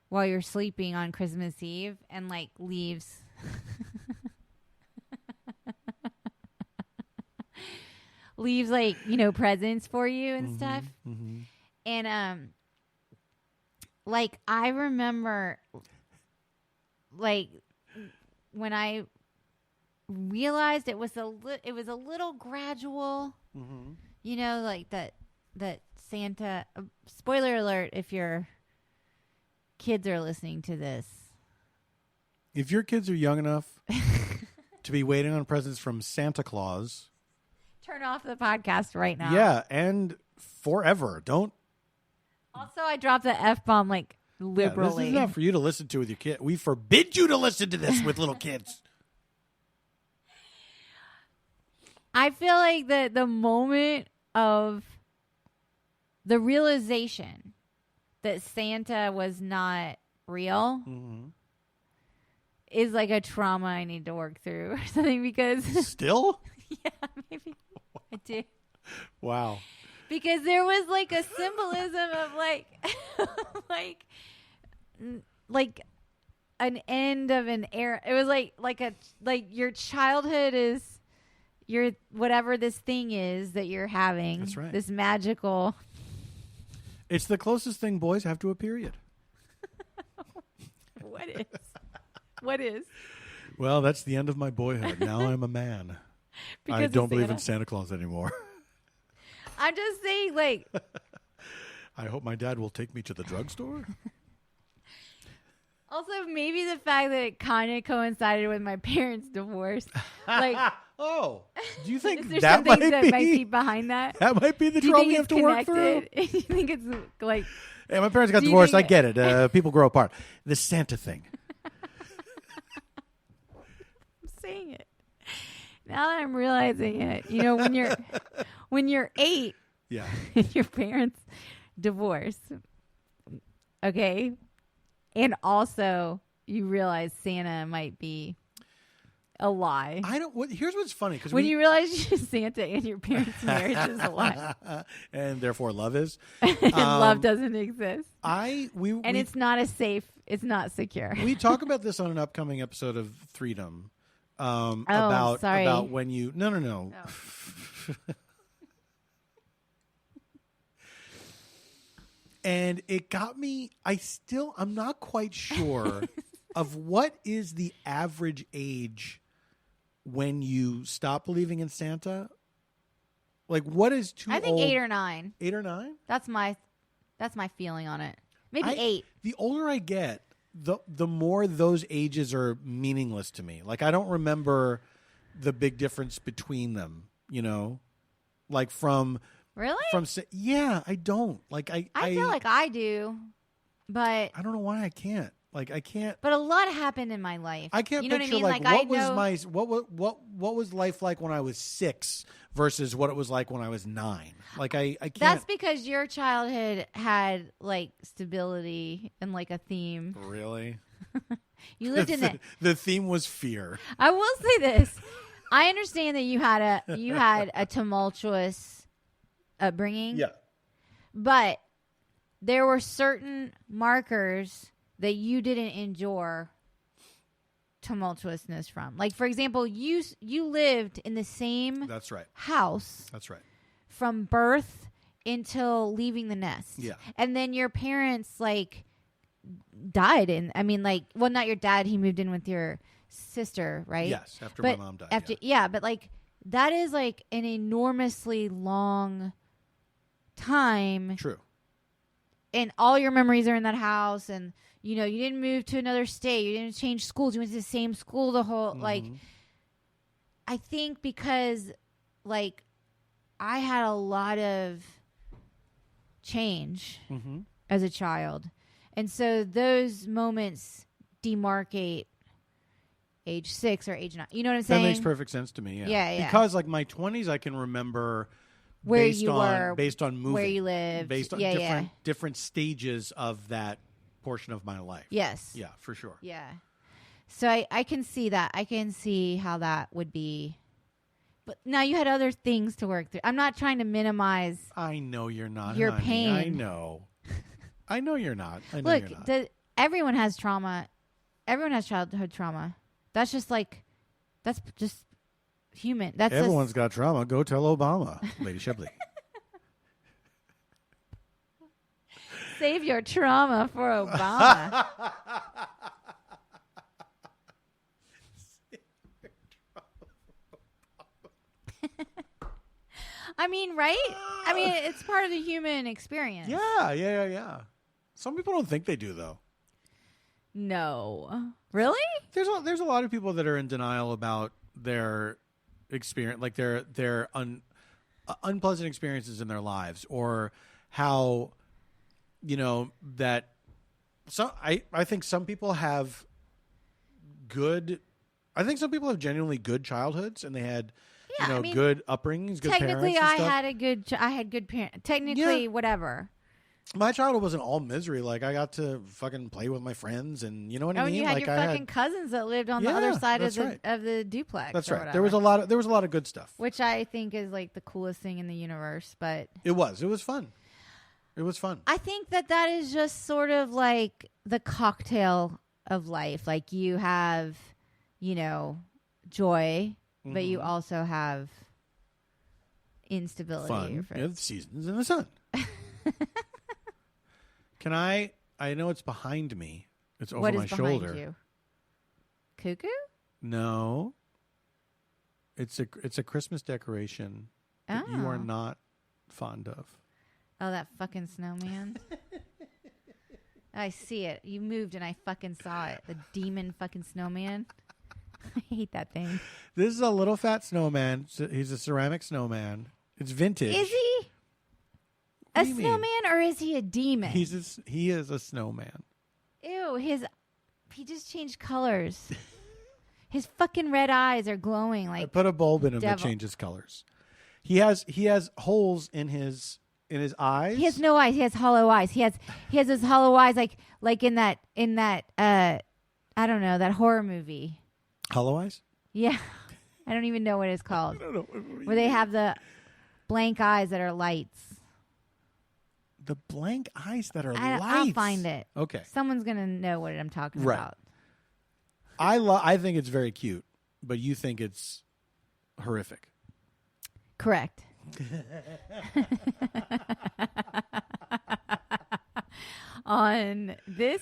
Speaker 2: while you're sleeping on Christmas Eve and like leaves like, you know, presents for you and stuff.
Speaker 1: Mm-hmm.
Speaker 2: And like I remember like when I realized it was a little gradual, you know, like that Santa, spoiler alert if your kids are listening to this.
Speaker 1: If your kids are young enough to be waiting on presents from Santa Claus,
Speaker 2: turn off the podcast right now.
Speaker 1: Yeah, and forever. Don't.
Speaker 2: Also, I dropped the F-bomb like liberally.
Speaker 1: This is not for you to listen to with your kid. We forbid you to listen to this with little kids.
Speaker 2: I feel like the moment of the realization that Santa was not real is like a trauma I need to work through or something because...
Speaker 1: Still?
Speaker 2: Yeah, maybe I do.
Speaker 1: Wow.
Speaker 2: Because there was like a symbolism of like an end of an era. It was like your childhood is your whatever this thing is that you're having.
Speaker 1: That's right.
Speaker 2: This magical.
Speaker 1: It's the closest thing boys have to a period.
Speaker 2: What is?
Speaker 1: Well, that's the end of my boyhood. Now I'm a man. I don't believe in Santa Claus anymore.
Speaker 2: I'm just saying, like...
Speaker 1: I hope my dad will take me to the drugstore.
Speaker 2: Also, maybe the fact that it kind of coincided with my parents' divorce. Like,
Speaker 1: oh, do you think
Speaker 2: is there
Speaker 1: that
Speaker 2: something
Speaker 1: might
Speaker 2: be behind that?
Speaker 1: That might be the
Speaker 2: Do you
Speaker 1: trauma
Speaker 2: think
Speaker 1: you have
Speaker 2: it's
Speaker 1: to work through?
Speaker 2: connected? You think it's like...
Speaker 1: Hey, my parents got
Speaker 2: Do you
Speaker 1: divorced. I
Speaker 2: think
Speaker 1: get it. People grow apart. The Santa thing.
Speaker 2: I'm saying it. Now that I'm realizing it, you know, when you're 8,
Speaker 1: Yeah.
Speaker 2: your parents divorce, okay, and also you realize Santa might be a lie.
Speaker 1: Here's what's funny because
Speaker 2: when you realize Santa and your parents' marriage is a lie,
Speaker 1: and therefore love is,
Speaker 2: and love doesn't exist, it's not it's not secure.
Speaker 1: We talk about this on an upcoming episode of Freedom.
Speaker 2: Sorry.
Speaker 1: About when you no.
Speaker 2: Oh.
Speaker 1: And it got me. I'm not quite sure of what is the average age when you stop believing in Santa. Like, what is too old?
Speaker 2: I think 8 or 9.
Speaker 1: 8 or 9?
Speaker 2: That's my feeling on it. Maybe 8.
Speaker 1: The older I get, the more those ages are meaningless to me. Like, I don't remember the big difference between them, you know? Like from
Speaker 2: Really?
Speaker 1: Yeah, I don't. Like I
Speaker 2: feel like I do, but
Speaker 1: I don't know why I can't. Like I can't.
Speaker 2: But a lot happened in my life.
Speaker 1: I can't
Speaker 2: you know
Speaker 1: picture
Speaker 2: what I mean?
Speaker 1: what was life like when I was 6 versus what it was like when I was 9. Like I can't.
Speaker 2: That's because your childhood had like stability and like a theme.
Speaker 1: Really?
Speaker 2: You lived in it.
Speaker 1: The theme was fear.
Speaker 2: I will say this. I understand that you had a tumultuous upbringing.
Speaker 1: Yeah.
Speaker 2: But there were certain markers that you didn't endure tumultuousness from. Like, for example, you lived in the same
Speaker 1: That's right.
Speaker 2: house
Speaker 1: That's right.
Speaker 2: from birth until leaving the nest.
Speaker 1: Yeah.
Speaker 2: And then your parents like died well, not your dad, he moved in with your sister, right?
Speaker 1: Yes, after my mom died.
Speaker 2: But like that is like an enormously long time.
Speaker 1: True.
Speaker 2: And all your memories are in that house, and you didn't move to another state, you didn't change schools, you went to the same school the whole like. I think because like I had a lot of change as a child, and so those moments demarcate age 6 or age 9. You know what I'm saying?
Speaker 1: That makes perfect sense to me.
Speaker 2: Yeah.
Speaker 1: Because like my 20s, I can remember
Speaker 2: where
Speaker 1: based
Speaker 2: you were,
Speaker 1: based on moving,
Speaker 2: where you lived,
Speaker 1: based on different stages of that portion of my life.
Speaker 2: Yes.
Speaker 1: Yeah, for sure.
Speaker 2: Yeah. So I can see that. I can see how that would be. But now you had other things to work through. I'm not trying to minimize.
Speaker 1: I know you're not.
Speaker 2: Your
Speaker 1: honey.
Speaker 2: pain.
Speaker 1: I know. I know you're not. I know
Speaker 2: Look,
Speaker 1: you're not.
Speaker 2: everyone has trauma. Everyone has childhood trauma. That's just human.
Speaker 1: Everyone's got trauma. Go tell Obama, Lady Shepley.
Speaker 2: Save your trauma for Obama. I mean, right? I mean, it's part of the human experience.
Speaker 1: Yeah. Some people don't think they do, though.
Speaker 2: No. Really?
Speaker 1: There's a lot of people that are in denial about their experience, like their unpleasant experiences in their lives, or how, that. So I think some people have good. I think some people have genuinely good childhoods, and they had. Good upbringings, good
Speaker 2: technically,
Speaker 1: parents.
Speaker 2: I had good parents. Technically, whatever.
Speaker 1: My childhood wasn't all misery. Like I got to fucking play with my friends, and you know what I mean.
Speaker 2: You had
Speaker 1: like
Speaker 2: your fucking cousins that lived on the other side of the duplex.
Speaker 1: That's right.
Speaker 2: Whatever.
Speaker 1: There was a lot of good stuff,
Speaker 2: which I think is like the coolest thing in the universe. But
Speaker 1: it was fun. It was fun.
Speaker 2: I think that is just sort of like the cocktail of life. Like you have, joy. But you also have instability.
Speaker 1: Fun. You have the seasons in the sun. Can I know it's behind me. It's over my shoulder.
Speaker 2: What is behind you? Cuckoo?
Speaker 1: No. It's a Christmas decoration that you are not fond of.
Speaker 2: Oh, that fucking snowman. I see it. You moved and I fucking saw it. The demon fucking snowman. I hate that thing.
Speaker 1: This is a little fat snowman. He's a ceramic snowman. It's vintage.
Speaker 2: Is he a snowman or is he a demon?
Speaker 1: He is a snowman.
Speaker 2: Ew, he just changed colors. His fucking red eyes are glowing like.
Speaker 1: I put a bulb in him that changes colors. He has holes in his eyes.
Speaker 2: He has no eyes. He has hollow eyes. He has his hollow eyes like in that I don't know, that horror movie.
Speaker 1: Hollow eyes?
Speaker 2: Yeah. I don't even know what it's called.
Speaker 1: I don't know.
Speaker 2: Where they have the blank eyes that are lights.
Speaker 1: The blank eyes that are lights?
Speaker 2: I'll find it.
Speaker 1: Okay.
Speaker 2: Someone's going to know what I'm talking about.
Speaker 1: I think it's very cute, but you think it's horrific.
Speaker 2: Correct. On this,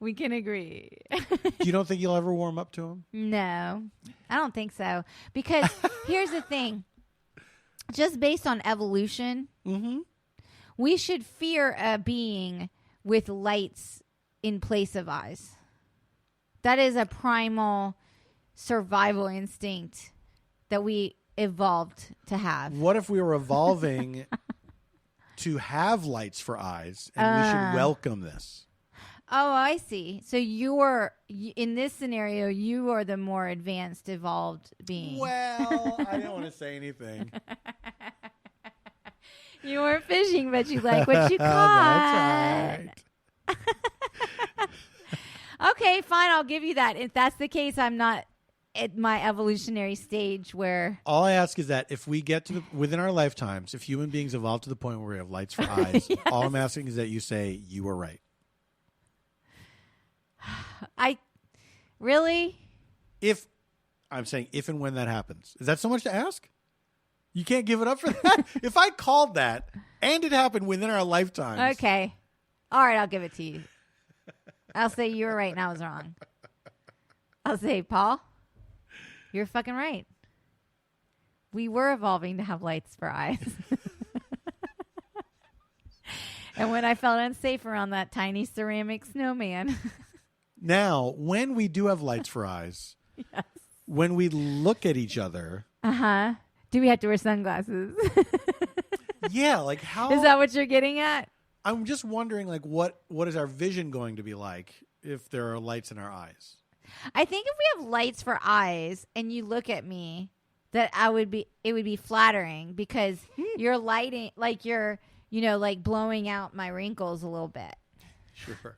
Speaker 2: we can agree.
Speaker 1: You don't think you'll ever warm up to him?
Speaker 2: No, I don't think so. Because here's the thing. Just based on evolution, we should fear a being with lights in place of eyes. That is a primal survival instinct that we evolved to have.
Speaker 1: What if we were evolving to have lights for eyes, and we should welcome this?
Speaker 2: Oh, I see. So in this scenario, you are the more advanced, evolved being.
Speaker 1: Well, I didn't want to say anything.
Speaker 2: You weren't fishing, but you like what you caught.
Speaker 1: That's right.
Speaker 2: Okay, fine. I'll give you that. If that's the case, I'm not at my evolutionary stage where.
Speaker 1: All I ask is that if we get to within our lifetimes, if human beings evolve to the point where we have lights for eyes, yes. All I'm asking is that you say you were right.
Speaker 2: Really?
Speaker 1: If and when that happens, is that so much to ask? You can't give it up for that. If I called that And it happened within our lifetimes.
Speaker 2: Okay. All right, I'll give it to you. I'll say you were right and I was wrong. I'll say, Paul, you're fucking right. We were evolving to have lights for eyes. And when I felt unsafe around that tiny ceramic snowman.
Speaker 1: Now, when we do have lights for eyes,
Speaker 2: Yes.
Speaker 1: when we look at each other.
Speaker 2: Uh-huh. Do we have to wear sunglasses?
Speaker 1: Yeah, like how.
Speaker 2: Is that what you're getting at?
Speaker 1: I'm just wondering, like, what is our vision going to be like if there are lights in our eyes?
Speaker 2: I think if we have lights for eyes and you look at me, that it would be flattering because you're lighting, like you're, like blowing out my wrinkles a little bit.
Speaker 1: Sure.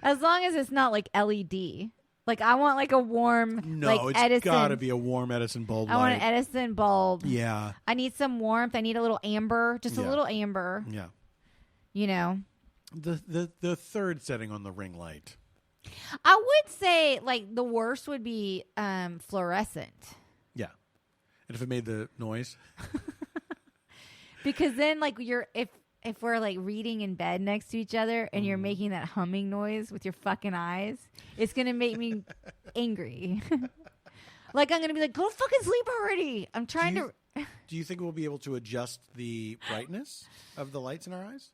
Speaker 2: As long as it's not like LED. Like I want like a warm,
Speaker 1: it's
Speaker 2: Edison.
Speaker 1: Gotta be a warm Edison bulb light.
Speaker 2: I want an Edison bulb.
Speaker 1: Yeah.
Speaker 2: I need some warmth. I need a little amber, just a
Speaker 1: Yeah.
Speaker 2: little amber.
Speaker 1: Yeah. The third setting on the ring light.
Speaker 2: I would say like the worst would be fluorescent.
Speaker 1: Yeah. And if it made the noise.
Speaker 2: Because then like if we're like reading in bed next to each other and you're making that humming noise with your fucking eyes, it's going to make me angry. Like I'm going to be like, go fucking sleep already. I'm trying to.
Speaker 1: Do you think we'll be able to adjust the brightness of the lights in our eyes?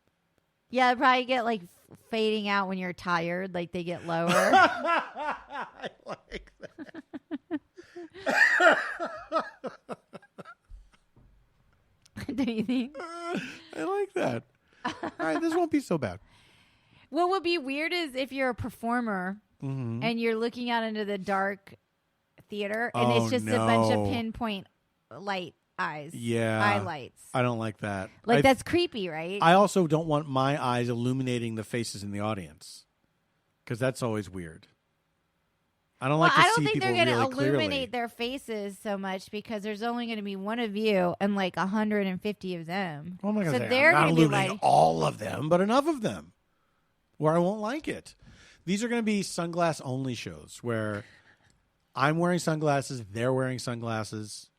Speaker 2: Yeah, it'll probably get like fading out when you're tired. Like they get lower.
Speaker 1: I like that.
Speaker 2: Do you think?
Speaker 1: I like that. All right, this won't be so bad.
Speaker 2: What would be weird is if you're a performer and you're looking out into the dark theater and it's just a bunch of pinpoint light eyes.
Speaker 1: Yeah.
Speaker 2: Eye lights.
Speaker 1: I don't like that.
Speaker 2: Like that's creepy, right?
Speaker 1: I also don't want my eyes illuminating the faces in the audience because that's always weird. I don't like to see people
Speaker 2: I don't think they're going to
Speaker 1: really
Speaker 2: illuminate
Speaker 1: clearly.
Speaker 2: their faces so much because there's only going to be one of you and like 150 of them.
Speaker 1: Well, I'm not gonna
Speaker 2: so
Speaker 1: say
Speaker 2: they're
Speaker 1: I'm not
Speaker 2: going to be
Speaker 1: illuminating
Speaker 2: like
Speaker 1: all of them, but enough of them where I won't like it. These are going to be sunglass only shows where I'm wearing sunglasses, they're wearing sunglasses.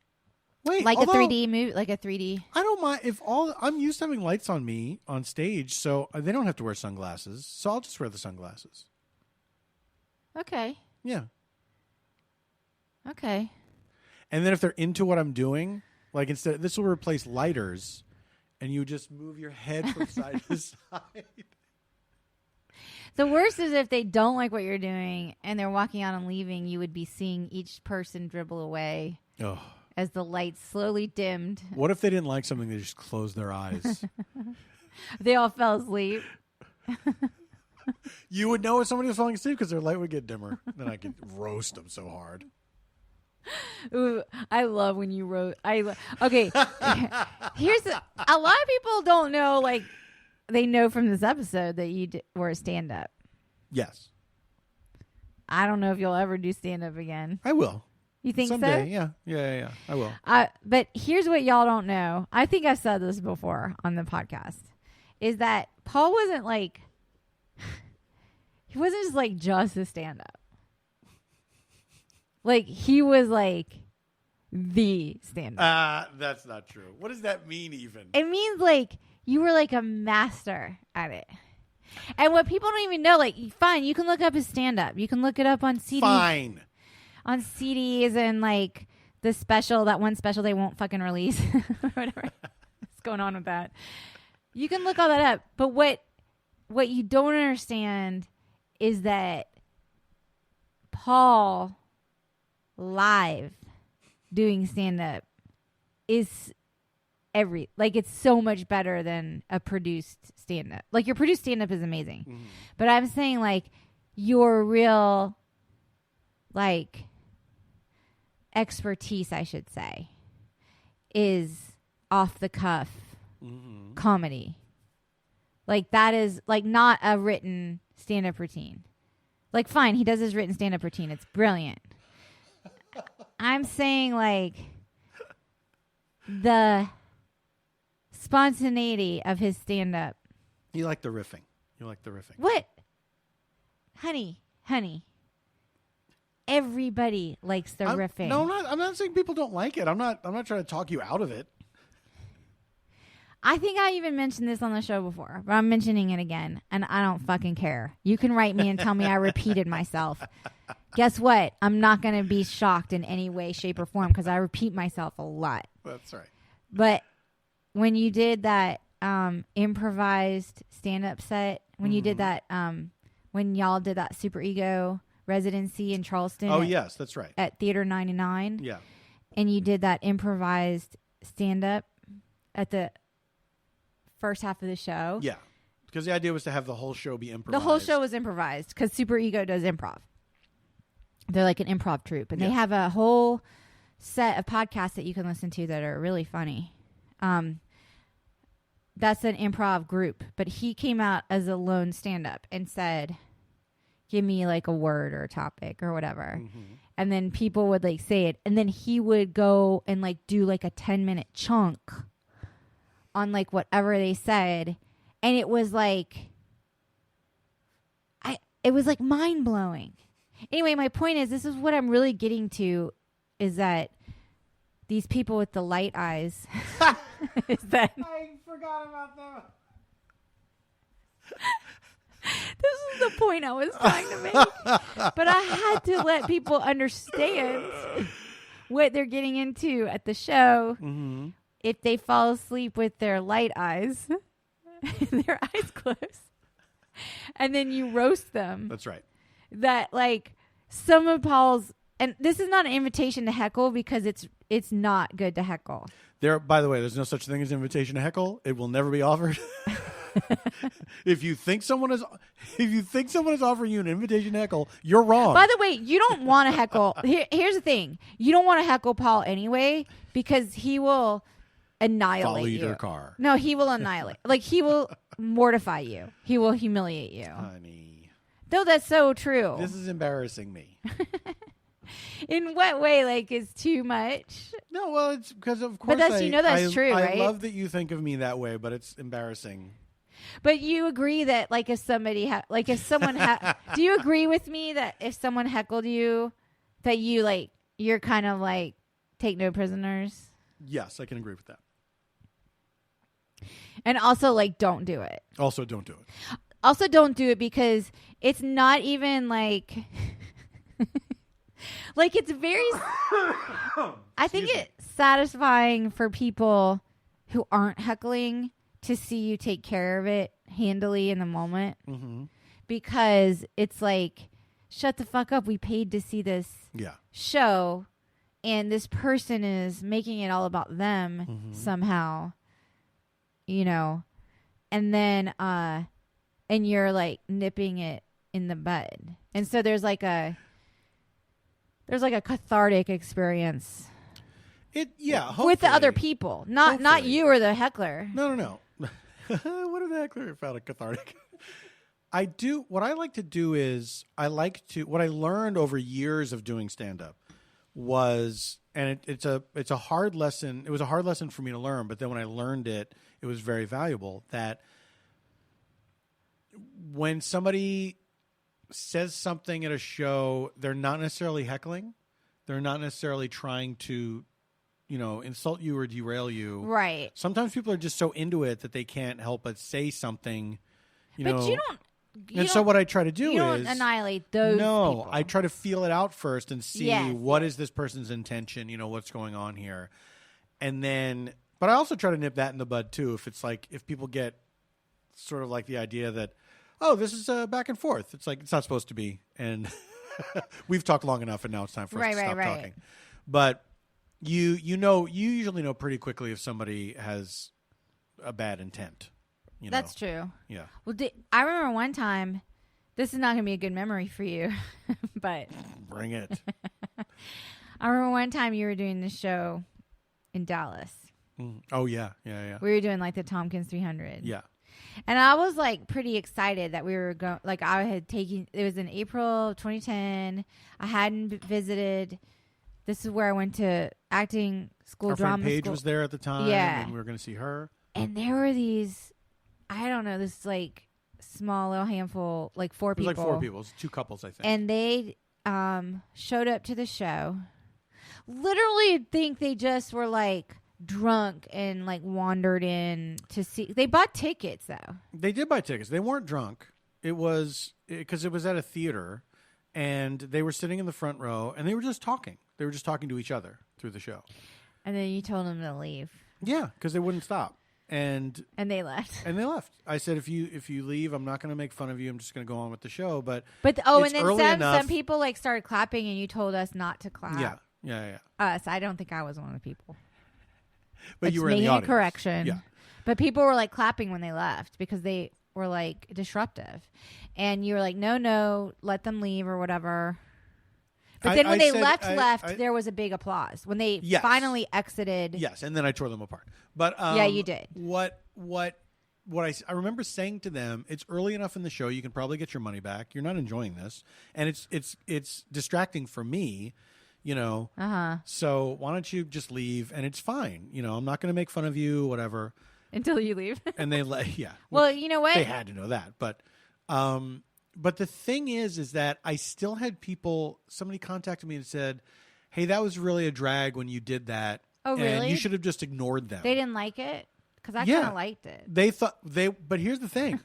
Speaker 1: Wait,
Speaker 2: like a 3D movie, like a 3D.
Speaker 1: I don't mind if I'm used to having lights on me on stage, so they don't have to wear sunglasses. So I'll just wear the sunglasses.
Speaker 2: Okay.
Speaker 1: Yeah.
Speaker 2: Okay.
Speaker 1: And then if they're into what I'm doing, like instead, this will replace lighters, and you just move your head from side to side.
Speaker 2: The worst is if they don't like what you're doing and they're walking out and leaving, you would be seeing each person dribble away
Speaker 1: Oh.
Speaker 2: as the lights slowly dimmed.
Speaker 1: What if they didn't like something? They just closed their eyes.
Speaker 2: They all fell asleep.
Speaker 1: You would know if somebody was falling asleep because their light would get dimmer. Then I could roast them so hard.
Speaker 2: Ooh, I love when you wrote. Okay. Here's a lot of people don't know. Like they know from this episode that you were a stand-up.
Speaker 1: Yes,
Speaker 2: I don't know if you'll ever do stand-up again.
Speaker 1: I will.
Speaker 2: You think
Speaker 1: Someday,
Speaker 2: so?
Speaker 1: Yeah. I will.
Speaker 2: But here's what y'all don't know. I think I've said this before on the podcast. Is that Paul wasn't like he wasn't just like just a stand-up. Like he was like the stand-up.
Speaker 1: That's not true. What does that mean even?
Speaker 2: It means like you were like a master at it. And what people don't even know, like fine, you can look up his stand-up. You can look it up on CDs.
Speaker 1: Fine.
Speaker 2: On CDs and like that one special they won't fucking release. Whatever. What's going on with that? You can look all that up. But what you don't understand is that Paul live doing stand-up is it's so much better than a produced stand-up. Like your produced stand-up is amazing. Mm-hmm. But I'm saying like your real like expertise, I should say, is off the cuff comedy. Like that is like not a written stand-up routine. Like fine, he does his written stand-up routine. It's brilliant. I'm saying like the spontaneity of his stand-up.
Speaker 1: You like the riffing.
Speaker 2: What? Honey. Everybody likes the riffing.
Speaker 1: No, I'm not saying people don't like it. I'm not trying to talk you out of it.
Speaker 2: I think I even mentioned this on the show before, but I'm mentioning it again, and I don't fucking care. You can write me and tell me I repeated myself. Guess what? I'm not going to be shocked in any way, shape, or form because I repeat myself a lot.
Speaker 1: That's right.
Speaker 2: But when you did that improvised stand-up set, when you did that, when y'all did that Super Ego residency in Charleston.
Speaker 1: Oh, yes, that's right.
Speaker 2: At Theater 99.
Speaker 1: Yeah.
Speaker 2: And you did that improvised stand-up at the first half of the show.
Speaker 1: Yeah. Because the idea was to have the whole show be improvised.
Speaker 2: The whole show was improvised because Super Ego does improv. They're like an improv troupe. And they have a whole set of podcasts that you can listen to that are really funny. That's an improv group. But he came out as a lone stand-up and said, give me like a word or a topic or whatever. Mm-hmm. And then people would like say it. And then he would go and like do like a 10-minute chunk on like whatever they said. And it was like, it was like mind blowing. Anyway, my point is, this is what I'm really getting to is that these people with the light eyes is that
Speaker 1: I forgot about that.
Speaker 2: This is the point I was trying to make. But I had to let people understand what they're getting into at the show. Mm-hmm. If they fall asleep with their light eyes, their eyes closed, and then you roast them.
Speaker 1: That's right.
Speaker 2: That like some of Paul's, and this is not an invitation to heckle because it's not good to heckle.
Speaker 1: There, by the way, there's no such thing as invitation to heckle. It will never be offered. If you think someone is offering you an invitation to heckle, you're wrong.
Speaker 2: By the way, you don't want to heckle. Here's the thing: you don't want to heckle Paul anyway because he will annihilate
Speaker 1: Follow you
Speaker 2: you.
Speaker 1: to the car.
Speaker 2: No, he will annihilate. Like he will mortify you. He will humiliate you.
Speaker 1: Honey,
Speaker 2: though that's so true.
Speaker 1: This is embarrassing me.
Speaker 2: In what way? Like, is too much?
Speaker 1: No, well, it's because of course.
Speaker 2: But that's true, right?
Speaker 1: I love that you think of me that way, but it's embarrassing.
Speaker 2: But you agree that, like, if somebody, do you agree with me that if someone heckled you, that you like, you're kind of like, take no prisoners?
Speaker 1: Yes, I can agree with that.
Speaker 2: And also, like, don't do it.
Speaker 1: Also, don't do it.
Speaker 2: Also, don't do it because it's not even like. Like, it's very, I think it's satisfying for people who aren't heckling to see you take care of it handily in the moment. Mm-hmm. Because it's like, shut the fuck up. We paid to see this show, and this person is making it all about them somehow, you know, and then, and you're like nipping it in the bud. And so there's like a cathartic experience. With the other people, not you or the heckler.
Speaker 1: No. What if the heckler found a cathartic? What I like to do is what I learned over years of doing stand-up was, and it's a hard lesson. It was a hard lesson for me to learn, but then when I learned it, it was very valuable. That when somebody says something at a show, they're not necessarily heckling. They're not necessarily trying to, insult you or derail you.
Speaker 2: Right.
Speaker 1: Sometimes people are just so into it that they can't help but say something,
Speaker 2: But you don't.
Speaker 1: So what I try to do
Speaker 2: you
Speaker 1: is
Speaker 2: don't annihilate those people.
Speaker 1: I try to feel it out first and see what is this person's intention, what's going on here. And then, but I also try to nip that in the bud too. If people get sort of like the idea that, oh, this is back and forth. It's like, it's not supposed to be. And we've talked long enough and now it's time for us to stop talking. But you usually know pretty quickly if somebody has a bad intent.
Speaker 2: That's true.
Speaker 1: Yeah.
Speaker 2: Well, I remember one time, this is not going to be a good memory for you, but.
Speaker 1: Bring it.
Speaker 2: I remember one time you were doing this show in Dallas.
Speaker 1: Oh, yeah.
Speaker 2: We were doing like the Tompkins 300.
Speaker 1: Yeah.
Speaker 2: And I was like pretty excited that we were going, like I had taken, it was in April 2010. I hadn't visited. This is where I went to acting school, drama
Speaker 1: school. Our friend Paige was there at the time.
Speaker 2: Yeah.
Speaker 1: And we were going to see her.
Speaker 2: And there were these, I don't know, this like small little handful, like four people.
Speaker 1: It was like 4 people. It was 2 couples, I think.
Speaker 2: And they showed up to the show. Literally think they just were like drunk and like wandered in to see. They bought tickets though.
Speaker 1: They did buy tickets. They weren't drunk. It was because it was at a theater, and they were sitting in the front row, and they were just talking. They were just talking to each other through the show.
Speaker 2: And then you told them to leave.
Speaker 1: Yeah, because they wouldn't stop. And
Speaker 2: they left.
Speaker 1: And they left. I said, if you leave, I'm not going to make fun of you. I'm just going to go on with the show. But
Speaker 2: and then some people like started clapping, and you told us not to clap.
Speaker 1: Yeah.
Speaker 2: Us. I don't think I was one of the people.
Speaker 1: But you were in the audience.
Speaker 2: Correction.
Speaker 1: Yeah.
Speaker 2: But people were like clapping when they left because they were like disruptive, and you were like, no, let them leave or whatever. But then when they left, there was a big applause when they finally exited.
Speaker 1: Yes, and then I tore them apart. But
Speaker 2: yeah, you did.
Speaker 1: What I remember saying to them, it's early enough in the show, you can probably get your money back. You're not enjoying this, and it's distracting for me, you know. So why don't you just leave? And it's fine, you know. I'm not going to make fun of you, whatever.
Speaker 2: Until you leave.
Speaker 1: And they yeah.
Speaker 2: Well, you know what?
Speaker 1: They had to know that, but the thing is that I still had somebody contacted me and said, hey, that was really a drag when you did that.
Speaker 2: Oh, really?
Speaker 1: And you should have just ignored them.
Speaker 2: They didn't like it? Because I kind of liked it.
Speaker 1: But here's the thing.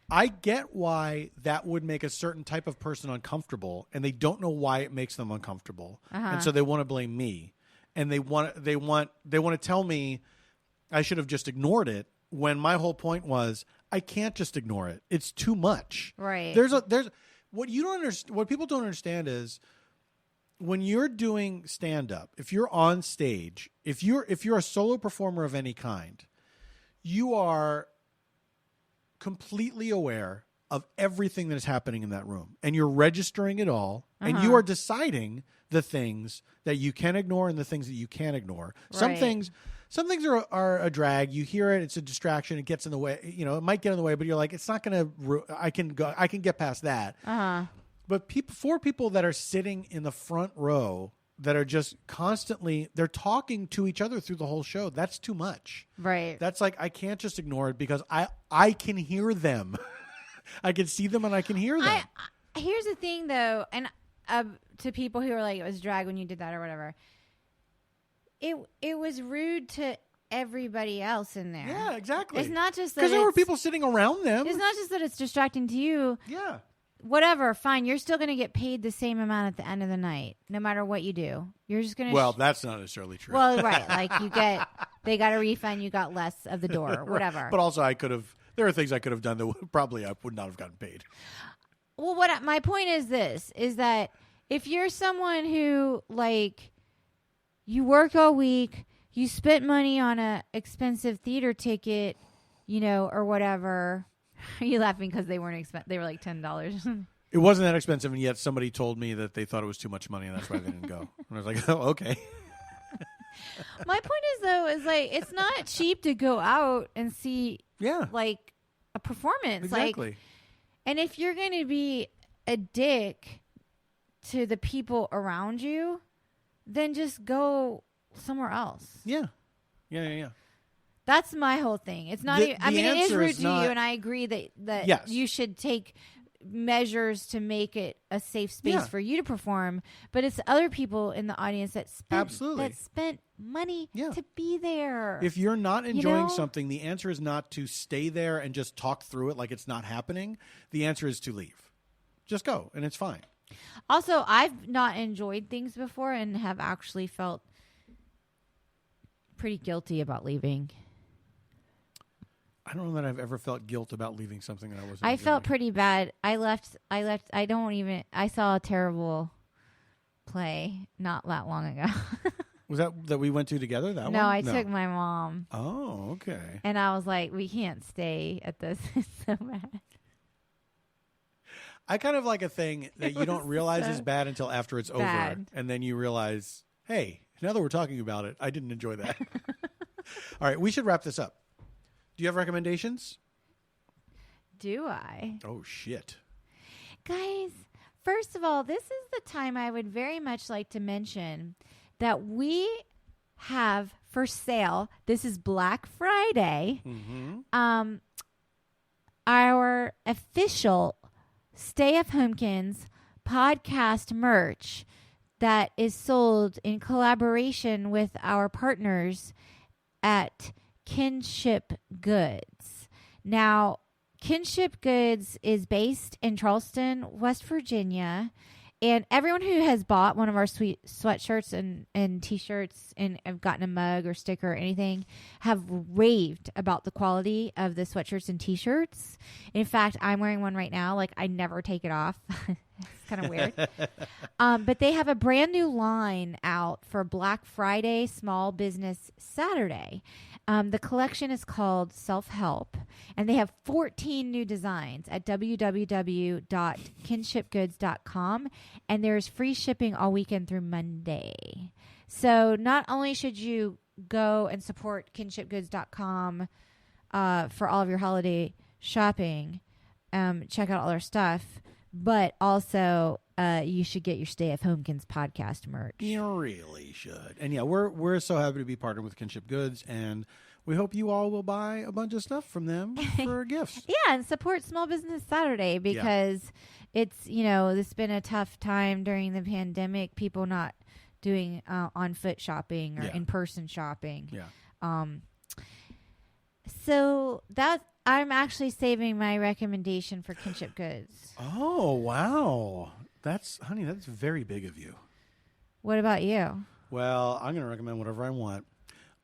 Speaker 1: I get why that would make a certain type of person uncomfortable, and they don't know why it makes them uncomfortable. And so they want to blame me. And they want to tell me I should have just ignored it, when my whole point was I can't just ignore it. It's too much.
Speaker 2: Right.
Speaker 1: There's what you don't understand. What people don't understand is when you're doing stand up, if you're on stage, if you're a solo performer of any kind, you are completely aware of everything that is happening in that room, and you're registering it all, and you are deciding the things that you can ignore and the things that you can't ignore.
Speaker 2: Right.
Speaker 1: Some things are a drag. You hear it, it's a distraction. It gets in the way. You know, it might get in the way, but you're like, it's not going to. I can get past that. But four people that are sitting in the front row that are just constantly, they're talking to each other through the whole show. That's too much.
Speaker 2: Right.
Speaker 1: That's like, I can't just ignore it because I can hear them. I can see them and I can hear them.
Speaker 2: Here's the thing, though, and to people who are like, it was drag when you did that or whatever. It was rude to everybody else in there.
Speaker 1: Yeah, exactly.
Speaker 2: It's not just that
Speaker 1: because there were people sitting around them.
Speaker 2: It's not just that it's distracting to you.
Speaker 1: Yeah.
Speaker 2: Whatever, fine. You're still going to get paid the same amount at the end of the night, no matter what you do. You're just going to.
Speaker 1: Well, that's not necessarily true.
Speaker 2: Well, right. Like they got a refund. You got less of the door, whatever.
Speaker 1: But also, there are things I could have done that probably I would not have gotten paid.
Speaker 2: Well, my point is this, is that if you're someone who, like, you work all week, you spent money on a expensive theater ticket, you know, or whatever. Are you laughing because they weren't expensive? They were like $10.
Speaker 1: It wasn't that expensive, and yet somebody told me that they thought it was too much money, and that's why they didn't go. And I was like, oh, okay.
Speaker 2: My point is, though, is like, it's not cheap to go out and see, like, a performance.
Speaker 1: Exactly.
Speaker 2: Like, and if you're going to be a dick to the people around you, then just go somewhere else.
Speaker 1: Yeah.
Speaker 2: That's my whole thing. It's not. It is rude to you, and I agree that
Speaker 1: yes.
Speaker 2: you should take measures to make it a safe space for you to perform. But it's other people in the audience that spent money to be there.
Speaker 1: If you're not enjoying something, the answer is not to stay there and just talk through it like it's not happening. The answer is to leave. Just go, and it's fine.
Speaker 2: Also, I've not enjoyed things before and have actually felt pretty guilty about leaving.
Speaker 1: I don't know that I've ever felt guilt about leaving something that I wasn't
Speaker 2: I
Speaker 1: enjoying.
Speaker 2: felt pretty bad. I left. I saw a terrible play not that long ago.
Speaker 1: Was that we went to together? That one?
Speaker 2: No, I took my mom.
Speaker 1: Oh, okay.
Speaker 2: And I was like, we can't stay at this. It's so bad.
Speaker 1: I kind of like a thing that you don't realize is bad until after it's over. And then you realize, hey, now that we're talking about it, I didn't enjoy that. All right, we should wrap this up. Do you have recommendations?
Speaker 2: Do I?
Speaker 1: Oh, shit.
Speaker 2: Guys, first of all, this is the time I would very much like to mention that we have for sale, this is Black Friday, our official Stayfhomekins podcast merch that is sold in collaboration with our partners at Kinship Goods. Now, Kinship Goods is based in Charleston, West Virginia. And everyone who has bought one of our sweet sweatshirts and T-shirts and have gotten a mug or sticker or anything have raved about the quality of the sweatshirts and T-shirts. In fact, I'm wearing one right now. Like, I never take it off. It's kind of weird. But they have a brand new line out for Black Friday, Small Business Saturday. The collection is called Self-Help, and they have 14 new designs at www.kinshipgoods.com, and there's free shipping all weekend through Monday. So not only should you go and support kinshipgoods.com for all of your holiday shopping, check out all our stuff, but also you should get your Stay F Homekins podcast merch.
Speaker 1: You really should. And yeah, we're so happy to be partnered with Kinship Goods, and we hope you all will buy a bunch of stuff from them for gifts.
Speaker 2: Yeah, and support Small Business Saturday because it's, it's been a tough time during the pandemic, people not doing on-foot shopping or in-person shopping.
Speaker 1: Yeah.
Speaker 2: So I'm actually saving my recommendation for Kinship Goods.
Speaker 1: Oh, wow. That's very big of you.
Speaker 2: What about you?
Speaker 1: Well, I'm going to recommend whatever I want.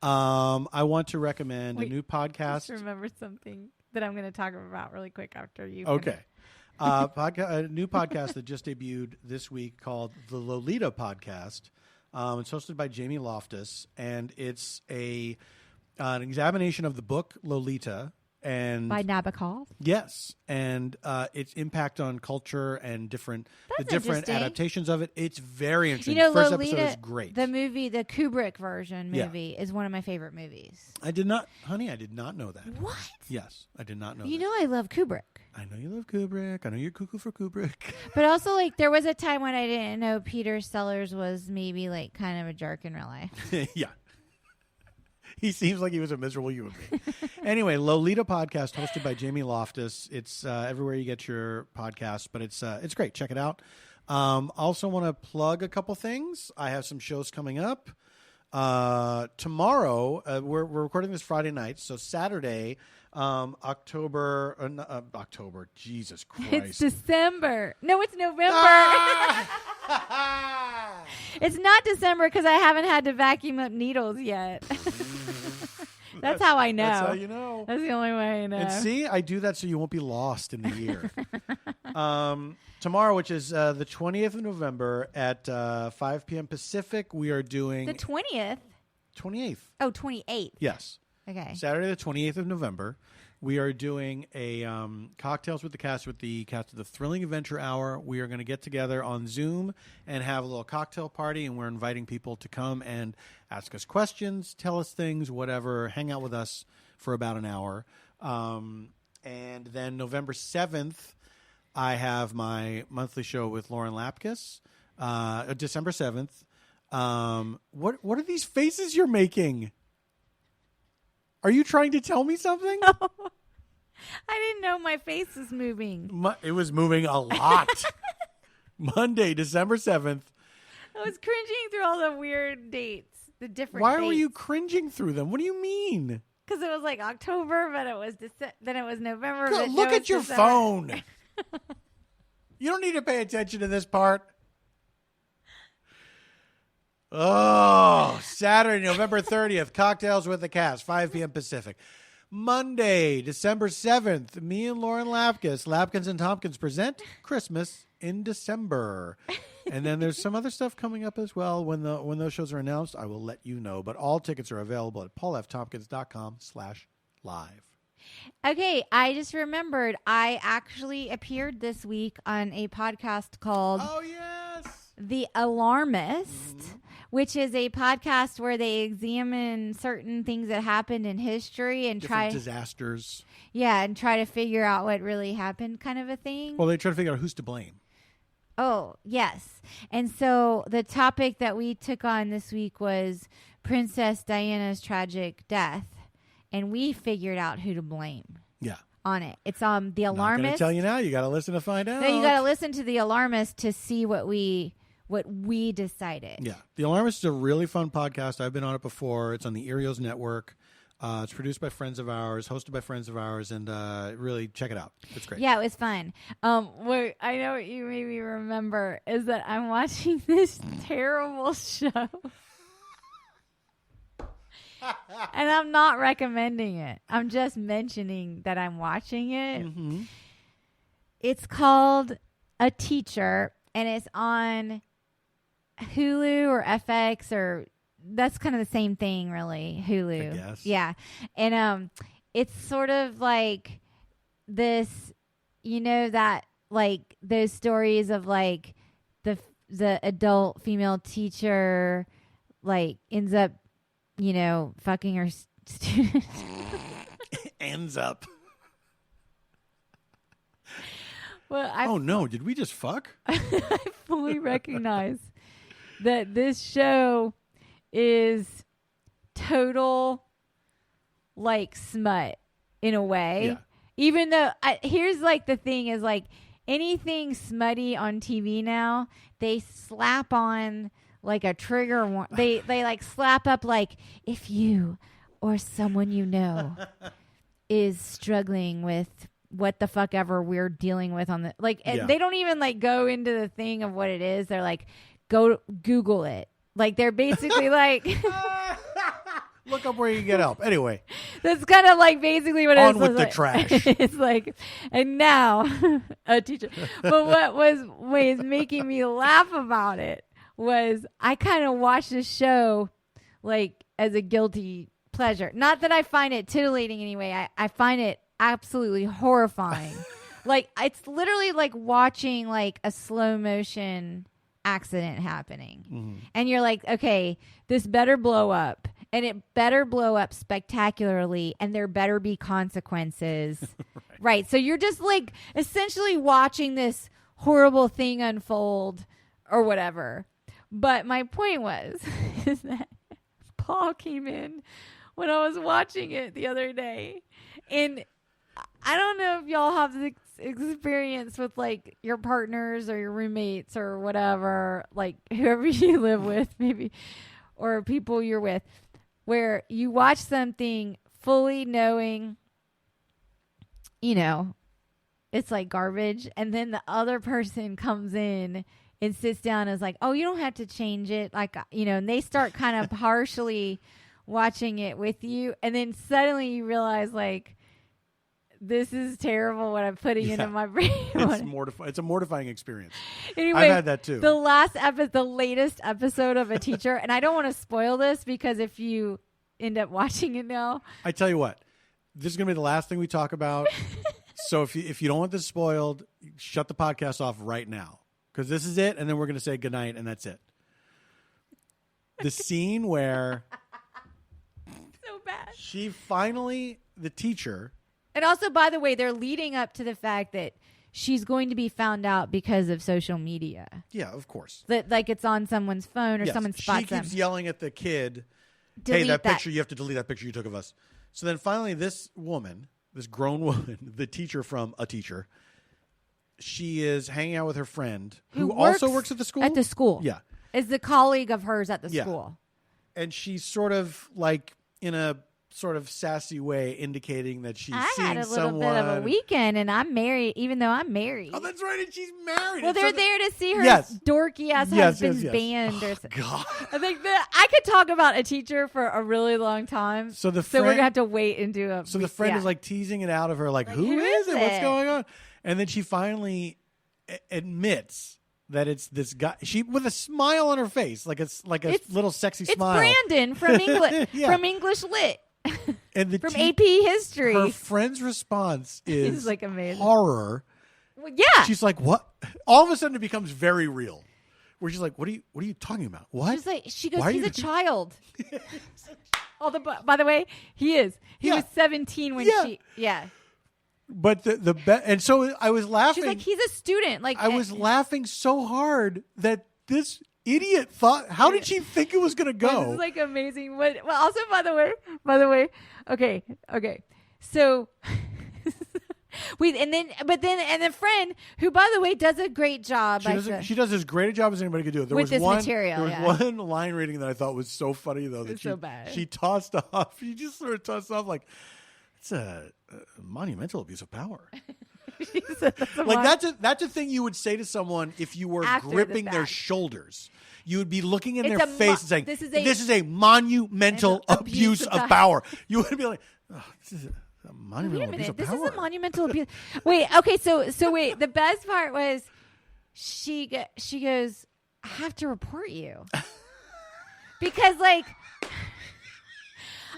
Speaker 1: I want to recommend a new podcast.
Speaker 2: I just remembered something that I'm going to talk about really quick after you.
Speaker 1: Okay. A new podcast that just debuted this week called The Lolita Podcast. It's hosted by Jamie Loftus, and it's an examination of the book Lolita. And
Speaker 2: by Nabokov.
Speaker 1: Yes, and its impact on culture and the different adaptations of it. It's very interesting. The first
Speaker 2: Lolita,
Speaker 1: episode is great.
Speaker 2: The movie, the Kubrick version movie, is one of my favorite movies.
Speaker 1: I did not know that.
Speaker 2: What?
Speaker 1: Yes, I did not know.
Speaker 2: You know I love Kubrick.
Speaker 1: I know you love Kubrick. I know you're cuckoo for Kubrick.
Speaker 2: But also, there was a time when I didn't know Peter Sellers was maybe kind of a jerk in real life.
Speaker 1: Yeah. He seems like he was a miserable human being. Anyway, Lolita Podcast hosted by Jamie Loftus. It's everywhere you get your podcasts, but it's great. Check it out. Also want to plug a couple things. I have some shows coming up. Tomorrow, we're recording this Friday night, so Saturday, October, Jesus Christ.
Speaker 2: It's December. No, it's November.
Speaker 1: Ah!
Speaker 2: It's not December because I haven't had to vacuum up needles yet. That's how I know.
Speaker 1: That's how you know.
Speaker 2: That's the only way I know.
Speaker 1: And see, I do that so you won't be lost in the year. Tomorrow, which is the 20th of November at 5 p.m. Pacific, we are doing...
Speaker 2: The 20th?
Speaker 1: 28th.
Speaker 2: Oh, 28th.
Speaker 1: Yes.
Speaker 2: Okay.
Speaker 1: Saturday, the 28th of November, we are doing a Cocktails with the cast of the Thrilling Adventure Hour. We are going to get together on Zoom and have a little cocktail party, and we're inviting people to come and ask us questions, tell us things, whatever, hang out with us for about an hour. And then November 7th, I have my monthly show with Lauren Lapkus, December 7th. What are these faces you're making? Are you trying to tell me something?
Speaker 2: No. I didn't know my face was moving.
Speaker 1: It was moving a lot. Monday, December 7th.
Speaker 2: I was cringing through all the weird dates, the different
Speaker 1: Why
Speaker 2: dates.
Speaker 1: were you cringing through them? What do you mean?
Speaker 2: Because it was October, but it was then it was November.
Speaker 1: Girl, look at your phone. You don't need to pay attention to this part. Oh, Saturday, November 30th, Cocktails with the Cast, 5 p.m. Pacific. Monday, December 7th, me and Lauren Lapkus, Lapkins and Tompkins present Christmas in December. And then there's some other stuff coming up as well. When those shows are announced, I will let you know. But all tickets are available at paulftompkins.com/live.
Speaker 2: Okay, I just remembered I actually appeared this week on a podcast called The Alarmist, which is a podcast where they examine certain things that happened in history and
Speaker 1: different disasters.
Speaker 2: Yeah, and try to figure out what really happened, kind of a thing.
Speaker 1: Well, they try to figure out who's to blame.
Speaker 2: Oh, yes. And so the topic that we took on this week was Princess Diana's tragic death, and we figured out who to blame. Yeah. On it. It's The Alarmist.
Speaker 1: I'm not going to tell you now. You got to listen to find out.
Speaker 2: No, you got to listen to The Alarmist to see what we decided.
Speaker 1: Yeah. The Alarmist is a really fun podcast. I've been on it before. It's on the Erios Network. It's produced by friends of ours, hosted by friends of ours, and really check it out. It's great.
Speaker 2: Yeah, it was fun. What I know what you made me remember is that I'm watching this terrible show. And I'm not recommending it. I'm just mentioning that I'm watching it.
Speaker 1: Mm-hmm.
Speaker 2: It's called A Teacher, and it's on Hulu or FX, or that's kind of the same thing, really. Hulu.
Speaker 1: I guess.
Speaker 2: Yeah. And it's sort of like this, that like those stories of like the adult female teacher like ends up fucking her student.
Speaker 1: Ends up.
Speaker 2: Well,
Speaker 1: oh no! Did we just fuck?
Speaker 2: I fully recognize that this show is total like smut in a way.
Speaker 1: Yeah.
Speaker 2: Even though here's like the thing is like anything smutty on TV now, they slap on like a trigger. They like slap up like if you or someone is struggling with what the fuck ever we're dealing with on the like they don't even like go into the thing of what it is. They're like, go Google it. Like they're basically like
Speaker 1: look up where you get help. Anyway,
Speaker 2: that's kind of like basically what it is.
Speaker 1: On with the trash.
Speaker 2: It's like, and now a teacher. But what was making me laugh about it was I kind of watched the show like as a guilty pleasure. Not that I find it titillating anyway. I find it absolutely horrifying. Like it's literally like watching like a slow motion accident happening. Mm-hmm. And you're like, okay, this better blow up, and it better blow up spectacularly, and there better be consequences. Right. So you're just like essentially watching this horrible thing unfold or whatever. But my point was is that Paul came in when I was watching it the other day, and I don't know if y'all have this experience with like your partners or your roommates or whatever, like whoever you live with maybe, or people you're with, where you watch something fully knowing, it's like garbage. And then the other person comes in and sits down and is like, oh, you don't have to change it. Like, and they start kind of partially watching it with you. And then suddenly you realize like, this is terrible what I'm putting into my brain.
Speaker 1: It's mortifying. It's a mortifying experience.
Speaker 2: Anyway,
Speaker 1: I've had that too.
Speaker 2: The latest episode of A Teacher, and I don't want to spoil this because if you end up watching it now,
Speaker 1: I tell you what, this is going to be the last thing we talk about. So if you don't want this spoiled, shut the podcast off right now because this is it, and then we're going to say goodnight, and that's it. The scene where
Speaker 2: so bad.
Speaker 1: She finally, the teacher.
Speaker 2: And also, by the way, they're leading up to the fact that she's going to be found out because of social media.
Speaker 1: Yeah, of course.
Speaker 2: That like it's on someone's phone or someone spots them.
Speaker 1: She keeps yelling at the kid,
Speaker 2: delete
Speaker 1: hey, that picture, you have to delete that picture you took of us. So then finally this woman, this grown woman, the teacher from A Teacher, she is hanging out with her friend who also works at the school.
Speaker 2: At the school.
Speaker 1: Yeah.
Speaker 2: Is the colleague of hers at the school.
Speaker 1: And she's sort of like in a sort of sassy way indicating that she's seeing someone. I had a little bit
Speaker 2: of a weekend and I'm married, even though I'm married.
Speaker 1: Oh, that's right. And she's married.
Speaker 2: Well, they're there to see her dorky ass husband's band. Or something.
Speaker 1: God.
Speaker 2: I think that I could talk about A Teacher for a really long time. So we're going to have to wait and do
Speaker 1: So the friend is like teasing it out of her, like who is it? What's going on? And then she finally admits that it's this guy. She with a smile on her face, like it's little sexy smile.
Speaker 2: It's Brandon from English from English Lit.
Speaker 1: And
Speaker 2: from AP History.
Speaker 1: Her friend's response is
Speaker 2: like amazing.
Speaker 1: Horror.
Speaker 2: Well, yeah.
Speaker 1: She's like, what? All of a sudden it becomes very real. Where she's like, what are you talking about? What?
Speaker 2: She's like, she goes, he's a child. By the way, he is. He was 17 when she
Speaker 1: But and so I was laughing.
Speaker 2: She's like, he's a student. Like
Speaker 1: I was laughing so hard that this idiot thought, how did she think it was going to go?
Speaker 2: This is like amazing. Well, also, by the way, okay. So And the friend who, by the way, does a great job.
Speaker 1: She does as great a job as anybody could do.
Speaker 2: With this material.
Speaker 1: There was one line reading that I thought was so funny though. That
Speaker 2: so bad.
Speaker 1: She tossed off. She just sort of tossed off like it's a monumental abuse of power. That's a thing you would say to someone if you were gripping their shoulders. You would be looking in their face and saying, "This is a monumental abuse of power." You would be like, oh, "This is a monumental abuse of power."
Speaker 2: This is a monumental abuse. Wait, okay, so wait. The best part was she goes, "I have to report you," because like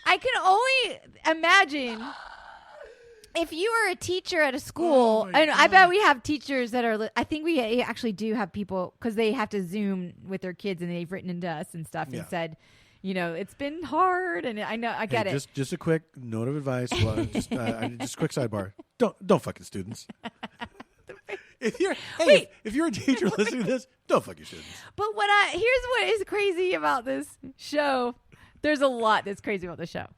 Speaker 2: I can only imagine. If you were a teacher at a school, and I bet we have teachers that are, I think we actually do have people, because they have to Zoom with their kids and they've written into us and stuff and said, it's been hard. And I get it.
Speaker 1: Just a quick note of advice. Just a quick sidebar. Don't fuck your students. If you're a teacher listening to this, don't fuck your students.
Speaker 2: But here's what is crazy about this show. There's a lot that's crazy about the show.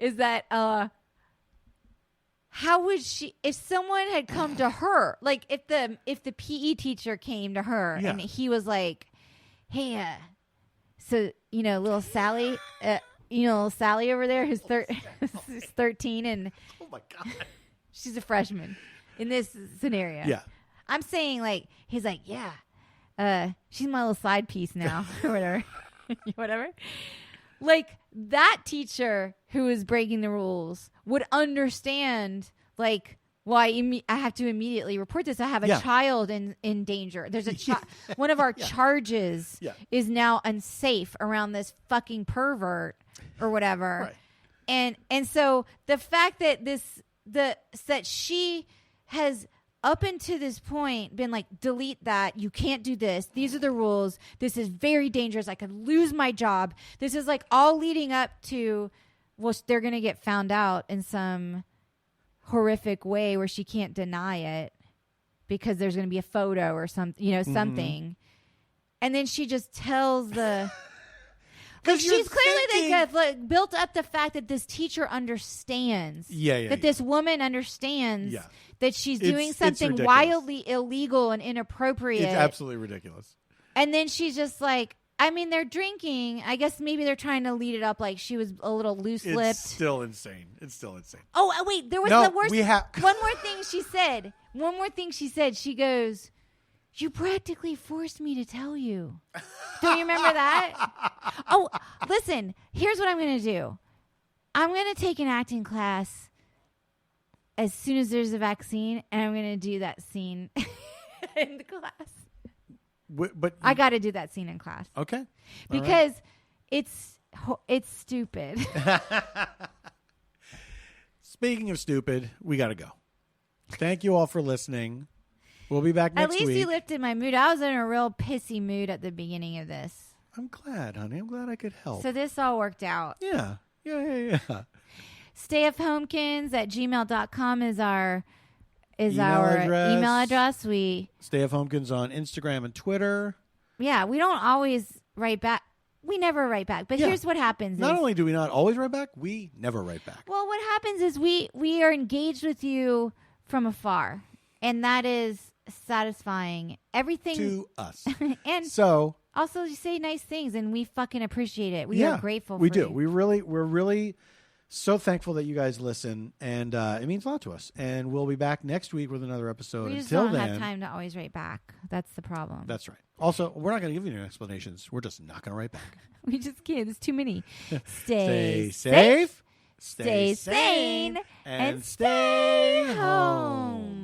Speaker 2: Is that, how would she, if someone had come to her, like if the PE teacher came to her and he was like, "Hey, so little Sally, little Sally over there who's 13 and
Speaker 1: oh my god,
Speaker 2: she's a freshman in this scenario."
Speaker 1: Yeah,
Speaker 2: I'm saying like he's like, "Yeah, she's my little side piece now," or whatever. Like that teacher who is breaking the rules would understand, like, why I have to immediately report this. I have a child in danger. There's a one of our charges is now unsafe around this fucking pervert or whatever.
Speaker 1: Right.
Speaker 2: And so the fact that that she has up until this point been like, delete that. You can't do this. These are the rules. This is very dangerous. I could lose my job. This is like all leading up to, well, they're going to get found out in some horrific way where she can't deny it because there's going to be a photo or something. And then she just tells the... Like she's clearly built up the fact that this teacher understands that this woman understands that she's doing something wildly illegal and inappropriate.
Speaker 1: It's absolutely ridiculous.
Speaker 2: And then she's just like, I mean, they're drinking. I guess maybe they're trying to lead it up like she was a little loose-lipped.
Speaker 1: It's still insane.
Speaker 2: Oh, wait. There was the worst. One more thing she said. She goes, "You practically forced me to tell you." Do you remember that? Oh, listen, here's what I'm going to do. I'm going to take an acting class as soon as there's a vaccine, and I'm going to do that scene in the class.
Speaker 1: But
Speaker 2: I got to do that scene in class.
Speaker 1: Okay.
Speaker 2: Because it's stupid.
Speaker 1: Speaking of stupid, we got to go. Thank you all for listening. We'll be back next week.
Speaker 2: At least you lifted my mood. I was in a real pissy mood at the beginning of this.
Speaker 1: I'm glad, honey. I'm glad I could help.
Speaker 2: So this all worked out.
Speaker 1: Yeah.
Speaker 2: stayfhomekins@gmail.com is our email address.
Speaker 1: Stayfhomekins on Instagram and Twitter.
Speaker 2: Yeah, we don't always write back. We never write back. But here's what happens.
Speaker 1: Not only do we not always write back, we never write back.
Speaker 2: Well, what happens is we are engaged with you from afar. And that is satisfying. Everything
Speaker 1: to us.
Speaker 2: And
Speaker 1: so
Speaker 2: also you say nice things and we fucking appreciate it. We are grateful for
Speaker 1: we do.
Speaker 2: You.
Speaker 1: We're really so thankful that you guys listen, and it means a lot to us. And we'll be back next week with another episode.
Speaker 2: We just
Speaker 1: Until
Speaker 2: don't
Speaker 1: then,
Speaker 2: have time to always write back. That's the problem.
Speaker 1: That's right. Also, we're not going to give you any explanations. We're just not going to write back.
Speaker 2: We just can't. There's too many.
Speaker 1: Stay safe.
Speaker 2: Stay sane. And stay home.